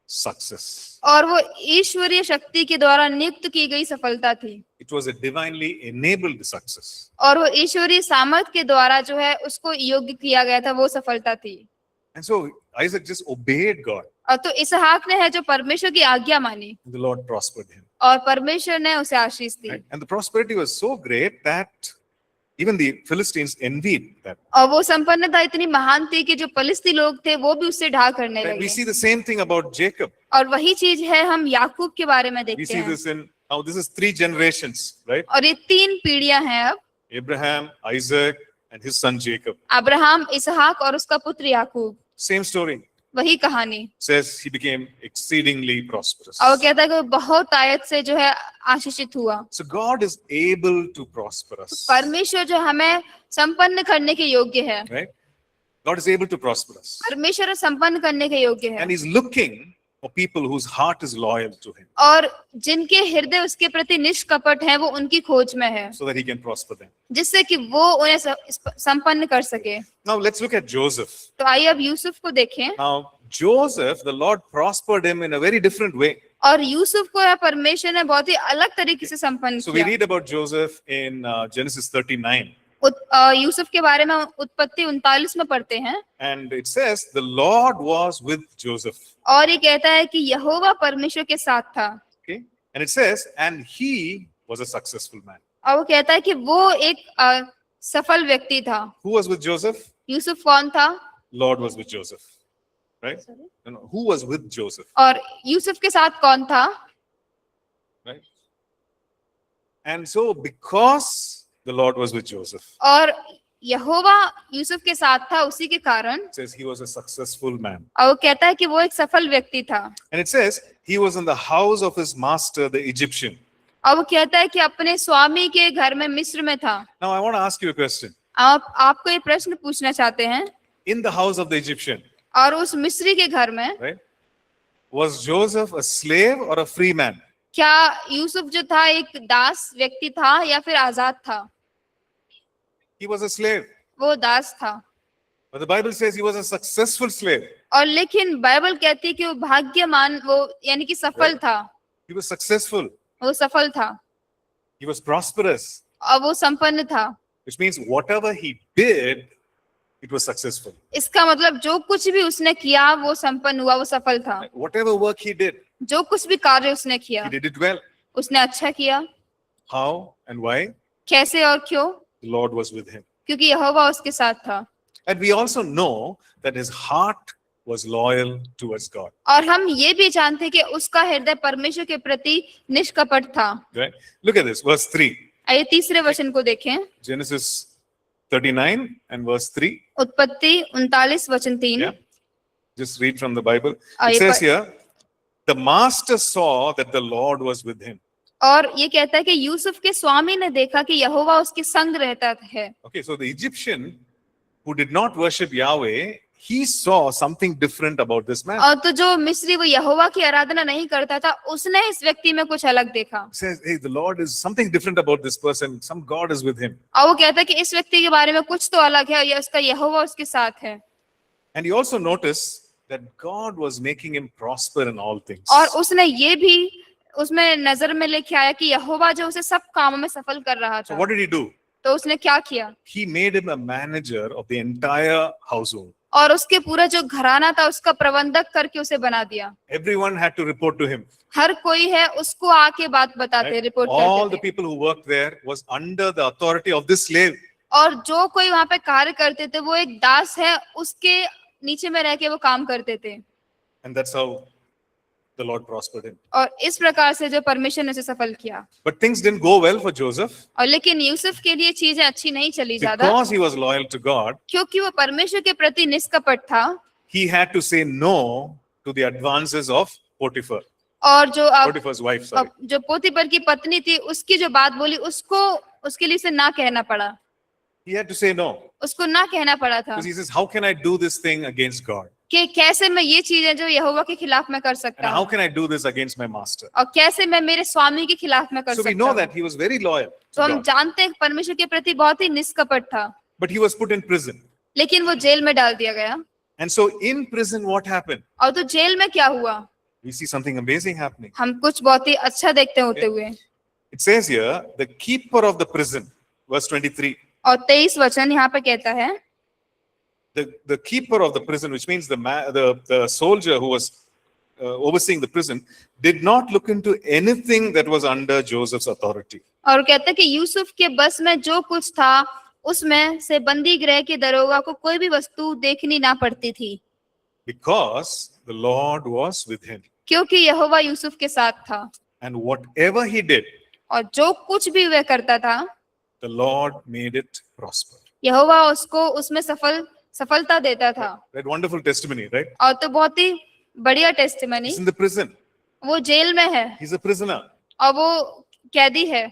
success. और वो ईश्वरीय शक्ति के द्वारा नियुक्त की गई सफलता थी, It was a divinely enabled success. और वो ईश्वरीय सामर्थ के द्वारा जो है उसको योग्य किया गया था, वो सफलता थी। And so Isaac just obeyed God. और तो इसहाक ने है जो परमेश्वर की आज्ञा मानी, The Lord prospered him. और परमेश्वर ने उसे आशीष दी। Right? And the prosperity was so great that even the Philistines envied that. और वो संपन्नता इतनी महान थी कि जो फलिस्ती लोग थे वो भी उससे ढा करने Right? We लगे। see the same thing about Jacob. और वही चीज है हम याकूब के बारे में We देखते see हैं। this in, now this is 3 generations, right? और ये 3 पीढ़ियां हैं अब, Abraham, Isaac, and his son Jacob. Abraham, Isaac और उसका पुत्र याकूब। Same story. वही कहानी। says he became exceedingly prosperous. और वो कहता है कि वो बहुत आयत से जो है आशीषित हुआ। So God is able to prosper us, परमेश्वर जो हमें संपन्न करने के योग्य है, right? God is able to prosper us. परमेश्वर संपन्न करने के योग्य है, And he's looking for people whose heart is loyal to him और जिनके हृदय उसके प्रति निष्कपट है वो उनकी खोज में है, so that he can prosper them. जिससे कि वो उन्हें संपन्न कर सके। Now let's look at Joseph. तो आइए अब यूसुफ को देखें। Now Joseph, the Lord prospered him in a very different way. और यूसुफ को परमेश्वर ने बहुत ही अलग तरीके से संपन्न So we किया। read about Joseph in Genesis 39. Yusuf के बारे में उत्पत्ति 39 में पढ़ते हैं, And it says the Lord was with Joseph. और ये कहता है कि यहोवा परमेश्वर के साथ था। Okay. And it says, and he was a successful man. और वो कहता है कि वो एक सफल व्यक्ति था। Who was with Joseph? Yusuf कौन था? Lord was with Joseph. Right? No, who was with Joseph? और यूसुफ के साथ कौन था? Right? And so because the Lord was with Joseph, और यहोवा यूसुफ के साथ था, उसी के कारण it says he was a successful man. और वो कहता है कि वो एक सफल व्यक्ति था। And it says he was in the house of his master, the Egyptian. और वो कहता है कि अपने स्वामी के घर में मिस्र में था। Now I want to ask you a question. आपको ये प्रश्न पूछना चाहते हैं, In the house of the Egyptian, और उस मिस्री के घर में right? Was Joseph a slave or a free man? क्या यूसुफ जो था एक दास व्यक्ति था या फिर आजाद था? He was a slave. वो दास था। But the Bible says he was a successful slave. और लेकिन बाइबल कहती है कि वो भाग्यमान, वो यानी कि सफल था। He was successful. वो सफल था He was prosperous. और वो संपन्न था। Which means whatever he did, it was successful. इसका मतलब जो कुछ भी उसने किया वो संपन्न हुआ, वो सफल था। Whatever work he did, जो कुछ भी कार्य उसने किया he did it well. उसने अच्छा किया। How and why? कैसे और क्यों? The Lord was with him. क्योंकि यहोवा उसके साथ था। And we also know that his heart was loyal towards God. और हम ये भी जानते हैं कि उसका हृदय परमेश्वर के प्रति निष्कपट था। Right? Look at this, verse 3. आइए तीसरे वचन को देखें। Genesis 39 and verse 3. उत्पत्ति 39 वचन 3। Yeah. Just read from the Bible. It आइए says here, the master saw that the Lord was with him. और ये कहता है कि यूसुफ के स्वामी ने देखा कि यहोवा उसके संग रहता है। Okay, so the Egyptian who did not worship Yahweh, he saw something different about this man. और तो जो मिस्री वो यहोवा की आराधना नहीं करता था, उसने इस व्यक्ति में कुछ अलग देखा। He says, hey, the Lord is something different about this person. Some God is with him. और वो कहता है कि इस व्यक्ति के बारे में कुछ तो अलग है और ये उसका यहोवा उसके साथ है। And he also noticed that God was making him prosper in all things. और उसने ये भी उसमें नजर में लेके आया कि यहोवा जो उसे सब कामों में सफल कर रहा So था। what did he do? तो उसने क्या किया? He made him a manager of the entire household. और उसके पूरा जो घराना था उसका प्रबंधक करके उसे बना दिया। Everyone had to report to him. हर कोई है उसको आके बात बताते, Right? रिपोर्ट All करते the थे। people who worked there was under the authority of this slave. और जो कोई वहां पे कार्य करते थे वो एक दास है, उसके नीचे में रह के वो काम करते थे। And that's how the Lord prospered him. और इस प्रकार से जो परमेश्वर ने उसे सफल किया। But things didn't go well for Joseph और लेकिन यूसुफ के लिए चीजें अच्छी नहीं चली ज्यादा, because he was loyal to God. क्योंकि वो परमेश्वर के प्रति निष्कपट था। He had to say no to the advances of Potiphar, और जो Potiphar's wife. Sorry. अब जो पोतीपर की पत्नी थी उसकी जो बात बोली उसको उसके लिए उसे ना कहना पड़ा। He had to say no उसको ना कहना पड़ा था because he says, "How can I do this thing against God? कि कैसे मैं ये चीजें जो यहोवा के खिलाफ मैं कर And सकता how हूँ can I do this against my master?" और कैसे मैं मेरे स्वामी के खिलाफ मैं कर So we सकता know हूँ। that he was very loyal तो to हम God. जानते हैं कि परमेश्वर के प्रति बहुत ही निष्कपट था, But he was put in prison. लेकिन वो जेल में डाल दिया गया। And so in prison, what happened? और तो जेल में क्या हुआ? We see something amazing happening. हम कुछ बहुत ही अच्छा देखते होते हुए। It says here, the keeper of the prison, verse 23. और 23 वचन यहाँ पे कहता है, The keeper of the prison, which means the soldier who was overseeing the prison, did not look into anything that was under Joseph's authority. और कहता है कि यूसुफ के बस में जो कुछ था उसमें से बंदी गृह के दरोगा को कोई भी वस्तु देखनी ना पड़ती थी, Because the Lord was with him. क्योंकि यहोवा यूसुफ के साथ था। And whatever he did, और जो कुछ भी वह करता था the Lord made it prosper. यहोवा उसको उसमें सफल सफलता देता था। That wonderful testimony, right? और तो बहुत ही बढ़िया testimony, He's in the prison. वो जेल में है He's a prisoner. और वो कैदी है,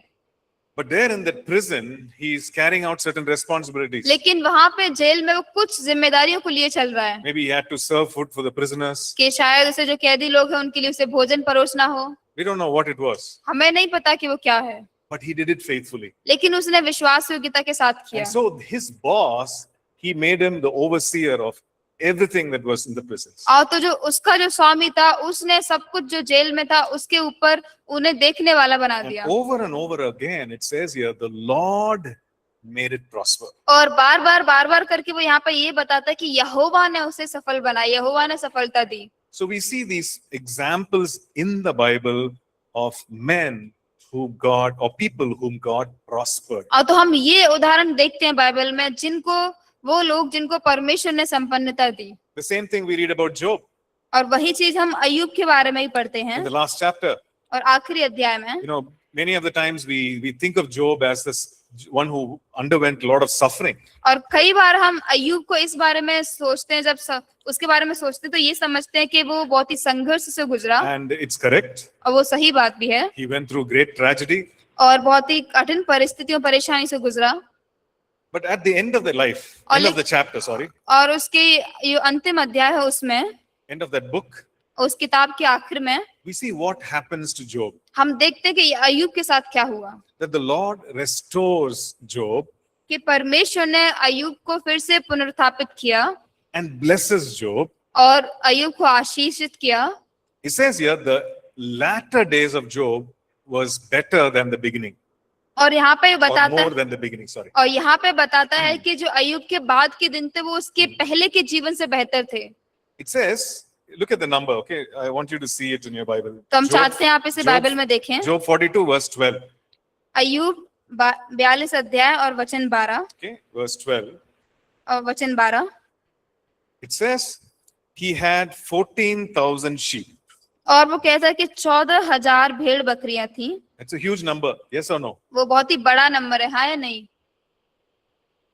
But there in that prison, he's carrying out certain responsibilities. लेकिन वहां पे जेल में वो कुछ जिम्मेदारियों को लिए चल रहा है Maybe he had to serve food for the prisoners. कि शायद उसे जो कैदी लोग हैं उनके लिए उसे भोजन परोसना हो। We don't know what it was, हमें नहीं पता कि वो क्या है, but he did it faithfully. लेकिन उसने विश्वास योग्यता के साथ किया। And so his boss, he made him the overseer of everything that was in the prisons. और तो जो उसका जो स्वामी था उसने सब कुछ जो जेल में था उसके ऊपर उन्हें देखने वाला बना And दिया। over again, it says here, the Lord made it prosper. और बार बार करके वो यहाँ पे ये बताता है कि यहोवा ने उसे सफल बनाया, यहोवा ने सफलता दी। So we see these examples in the Bible of men who God or people whom God prospered. और तो हम ये उदाहरण देखते हैं बाइबल में वो लोग जिनको परमेश्वर ने संपन्नता दी। The same thing we read about Job और वही चीज हम अय्यूब के बारे में ही पढ़ते हैं in the last chapter. और आखिरी अध्याय में। You know, many of the times we think of Job as this one who underwent a lot of suffering. और कई बार हम अय्यूब को इस बारे में सोचते हैं, जब उसके बारे में सोचते हैं तो ये समझते हैं कि वो बहुत ही संघर्ष से गुजरा, And it's correct. और वो सही बात भी है, He went through great tragedy. और बहुत ही कठिन परिस्थितियों परेशानी से गुजरा। But at the end of the life, और end of the chapter, sorry, और उसके जो अंतिम अध्याय है उसमें, end of that book, उस किताब के आखिर में we see what happens to Job. हम देखते हैं कि अय्यूब के साथ क्या हुआ, That the Lord restores Job कि परमेश्वर ने अय्यूब को फिर से पुनर्स्थापित किया and blesses Job. और अय्यूब को आशीषित किया। It says here the latter days of Job was better than the beginning, और यहाँ पे or बताता more है, than the beginning, sorry. और यहाँ पे बताता है कि जो अय्यूब के बाद के दिन थे वो उसके पहले के जीवन से बेहतर थे। It says, look at the number, okay? I want you to see it in your Bible. तो हम Job- चाहते हैं आप इसे बाइबल में देखें। Job 42 verse 12, अय्यूब 42 अध्याय और वचन 12 okay? Verse 12. और वचन 12, It says he had 14,000 sheep. और वो कहता है कि 14,000 भेड़ बकरियां थी। That's a huge number, yes or no? वो बहुत ही बड़ा नंबर है, हाँ या नहीं?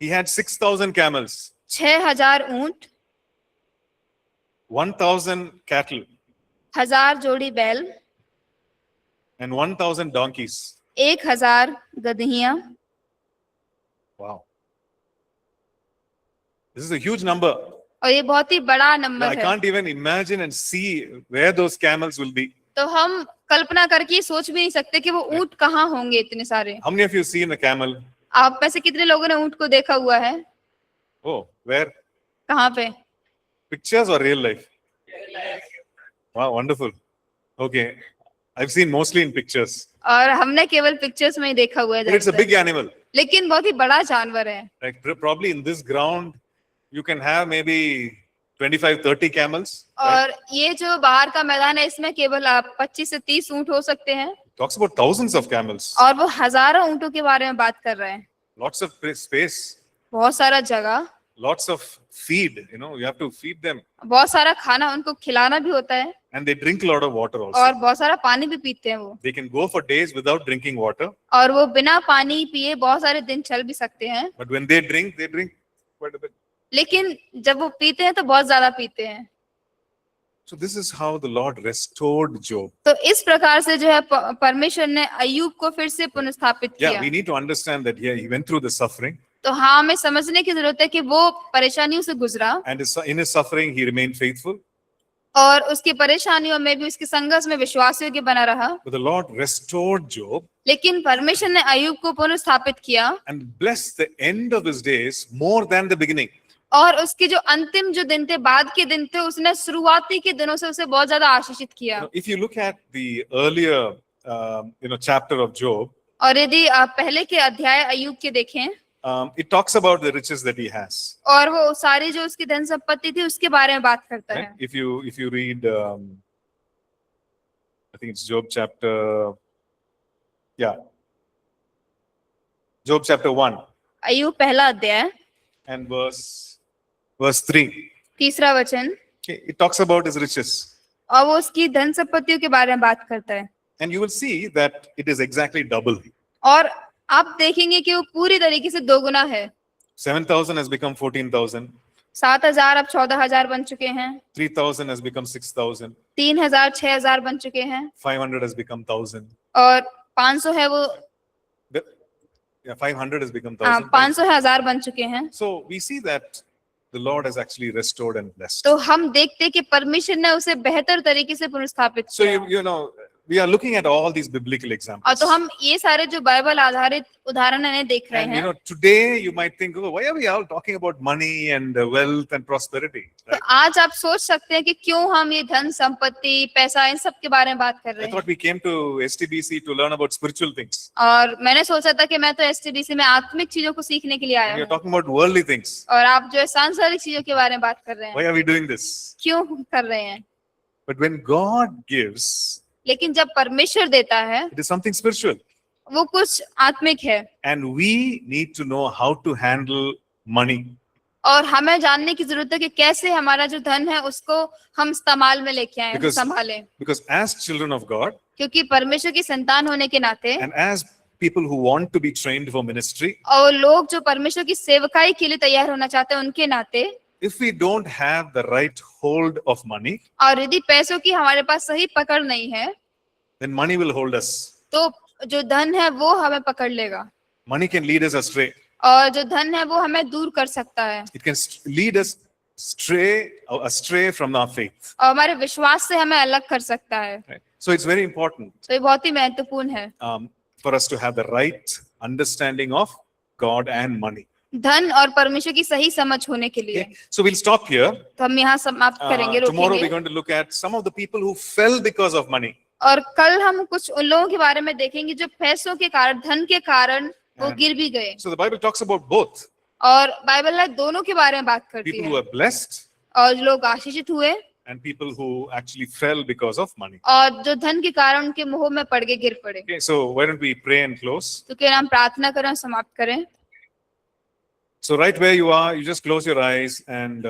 He had 6,000 camels, 6,000 ऊंट, 1,000 cattle, 1,000 जोड़ी बैल, and 1,000 donkeys. 1,000 गदहियां। Wow. This is a huge number. और ये बहुत ही बड़ा I नंबर है। can't even imagine and see where those camels will be. तो हम कल्पना करके सोच भी नहीं सकते कि वो ऊंट कहाँ होंगे इतने सारे। How many of you seen a camel? आप में से कितने लोगों ने ऊंट को देखा हुआ है? Oh, where? कहाँ पे? Pictures or real life? Wow, wonderful. Okay. I've seen mostly in pictures. और हमने केवल पिक्चर्स में ही देखा हुआ है But it's a ज्यादातर। big animal. लेकिन बहुत ही बड़ा जानवर है। Like probably in this ground, you can have maybe 25, 30 camels. Right? और ये जो बाहर का मैदान है इसमें केवल 25 से 30 ऊंट हो सकते हैं, Talks about thousands of camels. और वो हजारों ऊंटों के बारे में बात कर रहे हैं। Lots of space. बहुत सारा जगह, Lots of feed. You have to feed them. बहुत सारा खाना उनको खिलाना भी होता है, And they drink a lot of water also. और बहुत सारा पानी भी पीते हैं वो। They can go for days without drinking water. और वो बिना पानी पिए बहुत सारे दिन चल भी सकते हैं, But when they drink quite a bit. लेकिन जब वो पीते हैं तो बहुत ज्यादा पीते हैं। So this is how the Lord restored Job. तो इस प्रकार से जो है परमेश्वर ने अय्यूब को फिर से पुनर्स्थापित Yeah, किया। we need to understand that he went through the suffering, तो हाँ, हमें समझने की जरूरत है कि वो परेशानियों से गुजरा, and in his suffering he remained faithful. और उसकी परेशानियों में भी उसके संघर्ष में विश्वास योग्य बना रहा। But the Lord restored Job लेकिन परमेश्वर ने अय्यूब को पुनर्स्थापित किया, and blessed the end of his days more than the beginning. और उसके जो अंतिम जो दिन थे, बाद के दिन थे, उसने शुरुआती के दिनों से उसे बहुत ज्यादा आशीषित किया। If you look at the earlier, chapter of Job, और यदि आप पहले के अध्याय अय्यूब के देखें, it talks about the riches that he has. और वो सारी जो उसकी धन संपत्ति थी उसके बारे में बात करता Right? है। If you read, I think it's Job chapter 1 अय्यूब पहला अध्याय and verse 3. तीसरा वचन, Okay, it talks about his riches. और वो उसकी धन संपत्तियों के बारे में बात करता है। And you will see that it is exactly double. और आप देखेंगे कि वो पूरी तरीके से दोगुना है। 7,000 has become 14,000. 7,000 अब 14,000 बन चुके हैं, 3,000 has become 6,000, 3,000 6,000 बन चुके हैं, 500 has become 1,000. और 500 है वो, Yeah, 500 has become 1,000. right? 500 है 1,000 बन चुके हैं। So we see that the Lord has actually restored and blessed. तो हम देखते हैं कि परमेश्वर ने उसे बेहतर तरीके से पुनर्स्थापित So किया। you know, we are looking at all these biblical और examples. तो हम ये सारे जो बाइबल आधारित उदाहरण है देख रहे And you हैं। know, today you might think, oh, why are we all talking about money and wealth and prosperity? तो Right? आज आप सोच सकते हैं कि क्यों हम ये धन संपत्ति पैसा इन सब के बारे में बात कर रहे I हैं। thought we came to STBC to learn about spiritual things. और मैंने सोचा था कि मैं तो एसटीडीसी में आत्मिक चीजों को सीखने के लिए आया And you're हूँ, talking about worldly things. और आप जो है सांसारिक चीजों के बारे में बात कर रहे हैं। Why are we doing this? क्यों कर रहे हैं? But when God gives, लेकिन जब परमेश्वर देता है it is something spiritual. वो कुछ आत्मिक है, And we need to know how to handle money. और हमें जानने की जरूरत है कि कैसे हमारा जो धन है उसको हम इस्तेमाल में लेके आए, Because- संभालें। Because as children of God, क्योंकि परमेश्वर की संतान होने के नाते and as people who want to be trained for ministry, और लोग जो परमेश्वर की सेवकाई के लिए तैयार होना चाहते हैं उनके नाते, if we don't have the right hold of money, और यदि पैसों की हमारे पास सही पकड़ नहीं है then money will hold us. तो जो धन है वो हमें पकड़ लेगा, Money can lead us astray. और जो धन है वो हमें दूर कर सकता है, It can lead us astray from our faith. और हमारे विश्वास से हमें अलग कर सकता है। Right? So it's very important तो ये बहुत ही महत्वपूर्ण है for us to have the right understanding of God and money. धन और परमेश्वर की सही समझ होने के लिए। Okay? So we'll stop here. तो हम यहाँ समाप्त करेंगे, Tomorrow we're रोकेंगे, going to look at some of the people who fell because of money. और कल हम कुछ उन लोगों के बारे में देखेंगे जो पैसों के कारण, धन के कारण वो And- गिर भी गए। So the Bible talks about both. और बाइबल है दोनों के बारे में बात करती People है, who are blessed और जो लोग आशीषित हुए and people who actually fell because of money. और जो धन के कारण उनके मोह में पड़ के गिर पड़े। Okay, so why don't we pray and close? तो क्या हम प्रार्थना करें और समाप्त करें? So right where you are, you just close your eyes and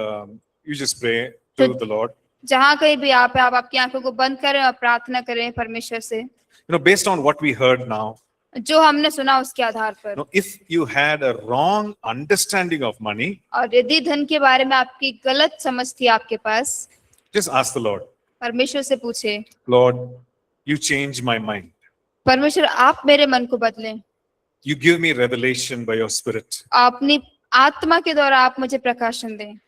you just pray to So- the Lord. जहाँ कहीं भी आप है, आप आपकी आंखों को बंद करें और प्रार्थना करें परमेश्वर से, You know, based on what we heard now, जो हमने सुना उसके आधार पर। you know, if you had a wrong understanding of money, और यदि धन के बारे में आपकी गलत समझ थी आपके पास, just ask the Lord, परमेश्वर से पूछे, Lord, you change my mind. परमेश्वर आप मेरे मन को बदलें, You give me revelation by your spirit. अपनी आत्मा के द्वारा आप मुझे प्रकाशन दें,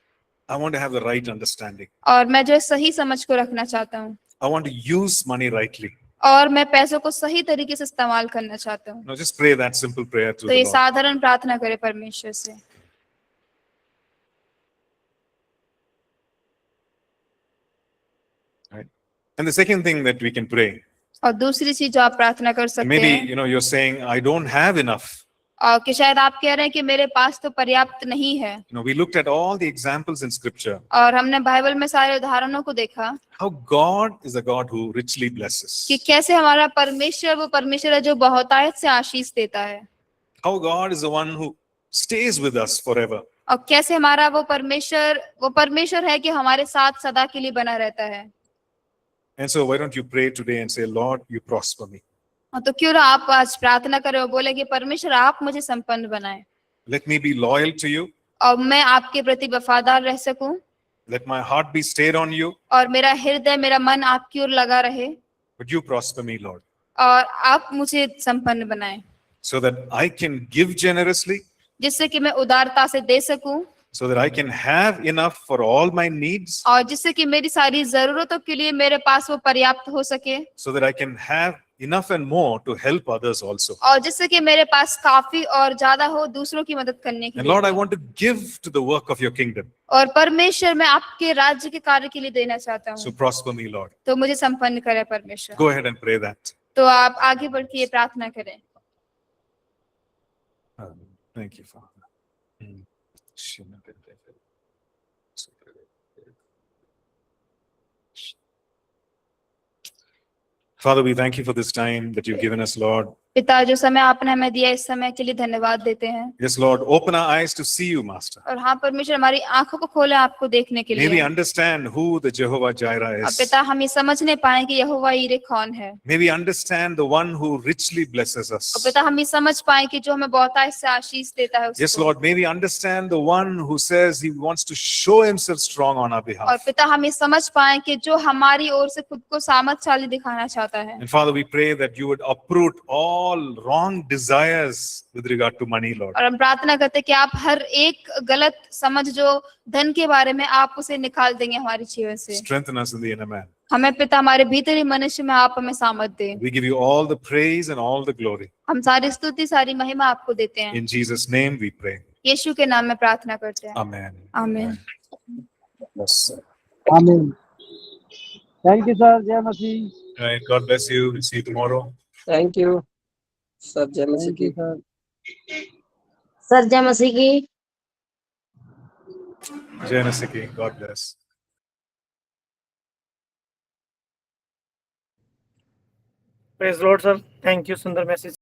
I want to have the right understanding. और मैं जो सही समझ को रखना चाहता हूँ, I want to use money rightly. और मैं पैसों को सही तरीके से इस्तेमाल करना चाहता हूँ। Now just pray that simple prayer to तो the ये Lord. साधारण प्रार्थना करें परमेश्वर से। Right? And the second thing that we can pray, और दूसरी चीज जो आप प्रार्थना कर and सकते maybe हैं, you know you're saying I don't have enough. और कि शायद आप कह रहे हैं कि मेरे पास तो पर्याप्त नहीं है, You know, we looked at all the examples in scripture. और हमने बाइबल में सारे उदाहरणों को देखा How God is a God who richly blesses. कि कैसे हमारा परमेश्वर वो परमेश्वर है जो बहुतायत से आशीष देता है, How God is the one who stays with us forever. और कैसे हमारा वो परमेश्वर है कि हमारे साथ सदा के लिए बना रहता है। And so why don't you pray today and say, Lord, you prosper me. और तो क्यों ना आप आज प्रार्थना करें और बोले कि परमेश्वर आप मुझे संपन्न बनाए, Let me be loyal to you. और मैं आपके प्रति वफादार रह सकूं, Let my heart be stayed on you. और मेरा हृदय मेरा मन आपकी ओर लगा रहे, But you prosper me, Lord, और आप मुझे संपन्न बनाए, so that I can give generously, जिससे कि मैं उदारता से दे सकूं, so that I can have enough for all my needs, और जिससे कि मेरी सारी जरूरतों के लिए मेरे पास वो पर्याप्त हो सके, so that I can have enough and more to help others also. और जिससे कि मेरे पास काफी और ज्यादा हो दूसरों की मदद करने के And Lord, I लिए। want to give to the work of your kingdom. और परमेश्वर मैं आपके राज्य के कार्य के लिए देना चाहता So हूँ, prosper me, Lord. तो मुझे संपन्न करे परमेश्वर। Go ahead and pray that. तो आप आगे बढ़ के ये प्रार्थना करें। Thank you, Father. Father, we thank you for this time that you've given us, Lord. पिता, जो समय आपने हमें दिया, इस समय के लिए धन्यवाद देते हैं। Yes, Lord, open our eyes to see you, Master. और हाँ परमेश्वर, हमारी आंखों को खोले आपको देखने के May we लिए। understand who the Jehovah Jireh और is. पिता, हम ये समझने पाए कि यहोवा यीरे कौन है। May we understand the one who richly blesses और us. पिता, हम ये समझ पाए कि जो हमें बहुतायत से आशीष देता है Yes, उसको। Lord, may we understand the one who says he wants to show himself strong on our और behalf. पिता, हम ये समझ पाए कि जो हमारी ओर से खुद को सामर्थ्यशाली दिखाना चाहता है। And Father, we pray that you would uproot all wrong desires with regard to money, Lord. और हम प्रार्थना करते हैं कि आप हर एक गलत समझ जो धन के बारे में, आप उसे निकाल देंगे हमारे जीवन से। Strengthen us in the inner man. हमें पिता, हमारे भीतरी मनुष्य में आप हमें सामर्थ दें। We give you all the praise and all the glory. हम सारी स्तुति, सारी महिमा आपको देते हैं। In Jesus' name we pray. यीशु के नाम में प्रार्थना करते हैं। Amen. आमीन। Yes, sir. आमीन। थैंक यू सर, जय मसीह। All right, God bless you. We'll see you tomorrow. Thank you सब जय मसीह थैंक यू की। सर। सर जय मसीह की। Jai Nasiki. God bless. Praise Lord sir, thank you, सुंदर मैसेज।